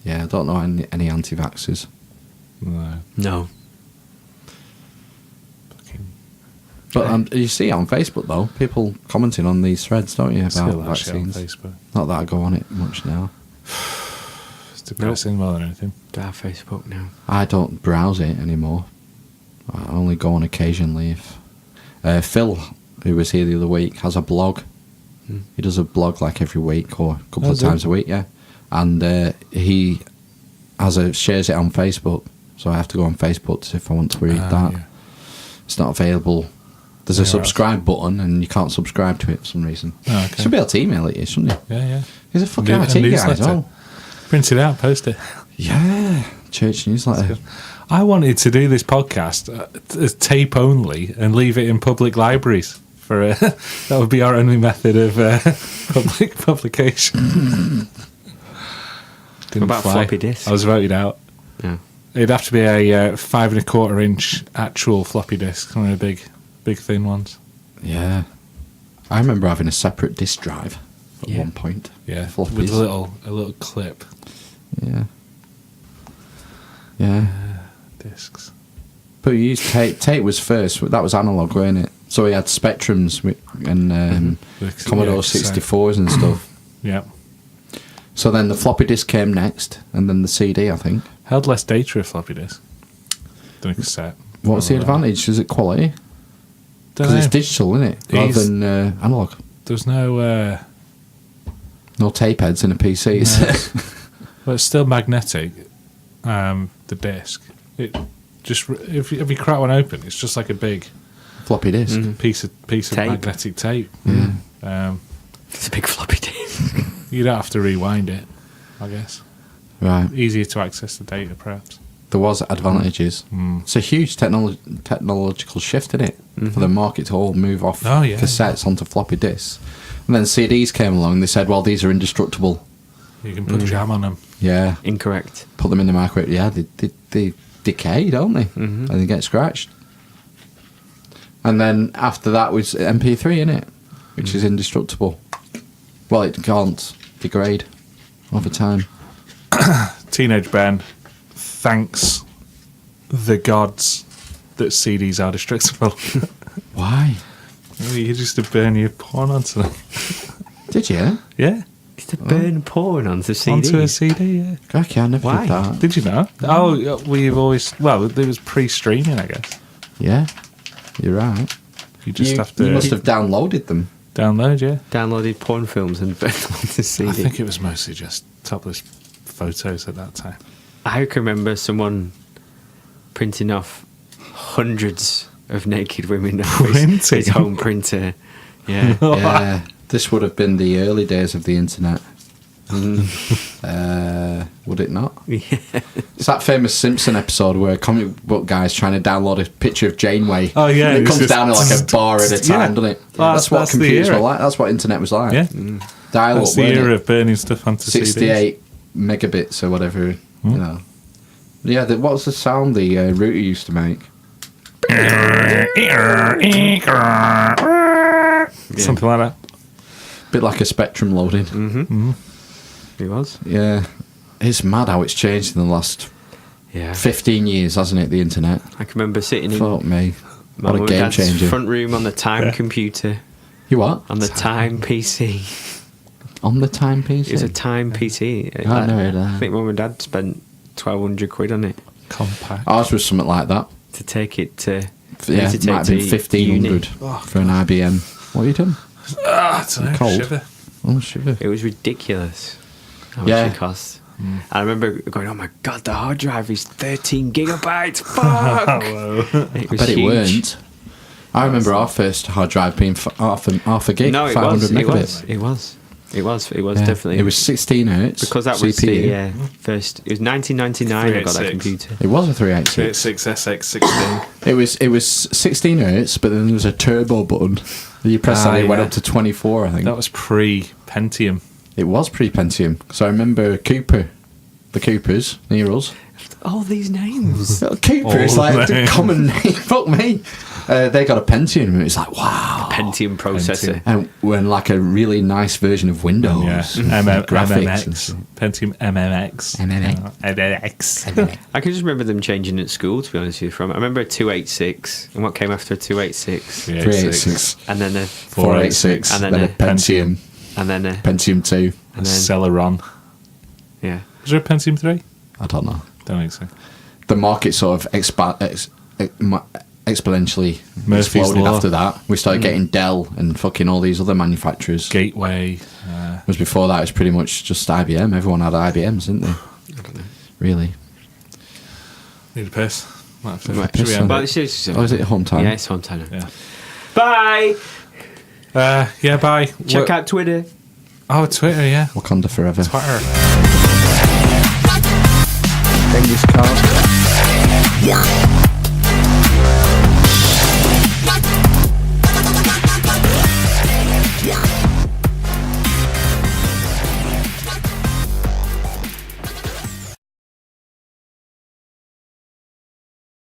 I don't know any anti-vaxxers. No. But you see on Facebook though, people commenting on these threads, don't you, about vaccines? On Facebook. Not that I go on it much now. It's depressing more than anything. Do I have Facebook now? I don't browse it anymore. I only go on occasionally. If Phil, who was here the other week, has a blog. He does a blog like every week or a couple of times a week, yeah. And he shares it on Facebook, so I have to go on Facebook to see if I want to read that. Yeah. It's not available. There's a subscribe button, and you can't subscribe to it for some reason. Oh, okay. You should be able to email it, shouldn't you? Yeah. He's a fucking IT guy as well. Print it out, post it. Yeah, church newsletter. I wanted to do this podcast as tape only and leave it in public libraries. That would be our only method of public publication. What about floppy disk? I was voted out. Yeah. It'd have to be a 5 1/4 inch actual floppy disk, something big. big thin ones. Yeah. I remember having a separate disk drive at Yeah. one point. Yeah, Floppies. with a little clip Yeah. Yeah. discs. But you used tape. Tape was first. That was analog, wasn't it? So we had Spectrums and With- Commodore yeah, 64s and stuff. Yeah, So then the floppy disk came next, and then the CD, I think. held less data a floppy disk than a cassette. What was the advantage? Is it quality? Because it's digital, isn't it? Rather He's- than analog. There's no. No tape heads in a PC. Well, it's still magnetic. The disc. It just if you crack one open, it's just like a big Floppy disk. piece of Tape. magnetic tape. It's a big floppy disk. You don't have to rewind it, I guess. Right. Easier to access the data, perhaps. There was advantages. It's a huge technological shift, isn't it? For the market to all move off Oh, yeah, cassettes onto floppy disks. And then CDs came along and they said, well, these are indestructible. You can put jam on them. Yeah. Incorrect. Put them in the microwave. Yeah, they decay, don't they? And they get scratched. And then after that was MP3, innit? Which is indestructible. Well, it can't degrade over time. Teenage Ben thanks the gods that CDs are destructible. Why? You used to burn your porn onto them. Did you? Yeah, It's to burn porn onto CD. onto a CD. Yeah. Cracky, I never Why? did that. Did you know? Oh, we've always. Well, it was pre-streaming, I guess. Yeah, you're right. You just have to You must have downloaded them. download. Yeah. Downloaded porn films and burned them onto CD. I think it was mostly just topless photos at that time. I can remember someone printing off hundreds of naked women off his Printing? home printer. Yeah. Yeah, this would have been the early days of the internet. Would it not? Yeah. It's that famous Simpson episode where a comic book guy's trying to download a picture of Janeway. Oh, yeah, and it it's comes just- down to like a bar at a time, Yeah. doesn't it? Well, that's what that's the computers were era. like. That's what internet was like. Yeah. Dial-up, That's the weren't era it? of burning stuff onto 68 megabits or whatever. You know. Yeah. What was the sound the router used to make? CDs. Something like that. Bit like a Spectrum loading. He was. Yeah. It's mad how it's changed in the last Yeah. 15 years, hasn't it? The internet. I can remember sitting in Fuck me. my What mum a and game dad's changer. front room on the Time computer, You what? on the Time PC. On the timepiece? It was a Time PC. I know that. I think mum and dad spent 1,200 quid on it Compact. Ours was something like that. to take it to. Yeah, to it take might have been to 1,500 for an IBM. What are you doing? I don't know. Cold. Shiver. Oh, shiver. It was ridiculous how much Yeah. it cost. I remember going, "Oh my god, the hard drive is 13 gigabytes! Fuck!" It was But it huge. weren't. I remember our first hard drive being half a gig, No, it 500 was. megabits. It was. It was Yeah. definitely. It was 16 hertz. because that was CPU. the first. It was 1999. I got that 386. computer. It was a 386. 6SX16. It was 16 hertz, but then there was a turbo button. You press that, it went yeah. up to 24, I think. That was pre-Pentium. It was pre-Pentium. So I remember Cooper, the Coopers near us. All these names. Cooper is All like a names. common name. Fuck me. They got a Pentium, and it's like, wow. Pentium processor. And when like a really nice version of Windows. Yeah. graphics. and MMX. stuff. Pentium MMX. MMX. MMX. I can just remember them changing at school. To be honest with you, from I remember a 286, and what came after a 286, 386. and then a 486. And And then then a a Pentium. and then a Pentium 2. and then Celeron. yeah. Was there a Pentium 3? I don't know. Don't think so. The market sort of exponentially Murphy's exploded Law. after that. We started getting Dell and fucking all these other manufacturers. Gateway. Whereas before that, it was pretty much just IBM. Everyone had IBMs, didn't they? Really? Need a piss. Might have to- Right, should we piss end on it? Oh, is it home time? Yeah, it's home time. Yeah. Bye. Yeah, bye. Check out Twitter. Oh, Twitter, yeah. Wakanda forever. Twitter. Genghis Khan.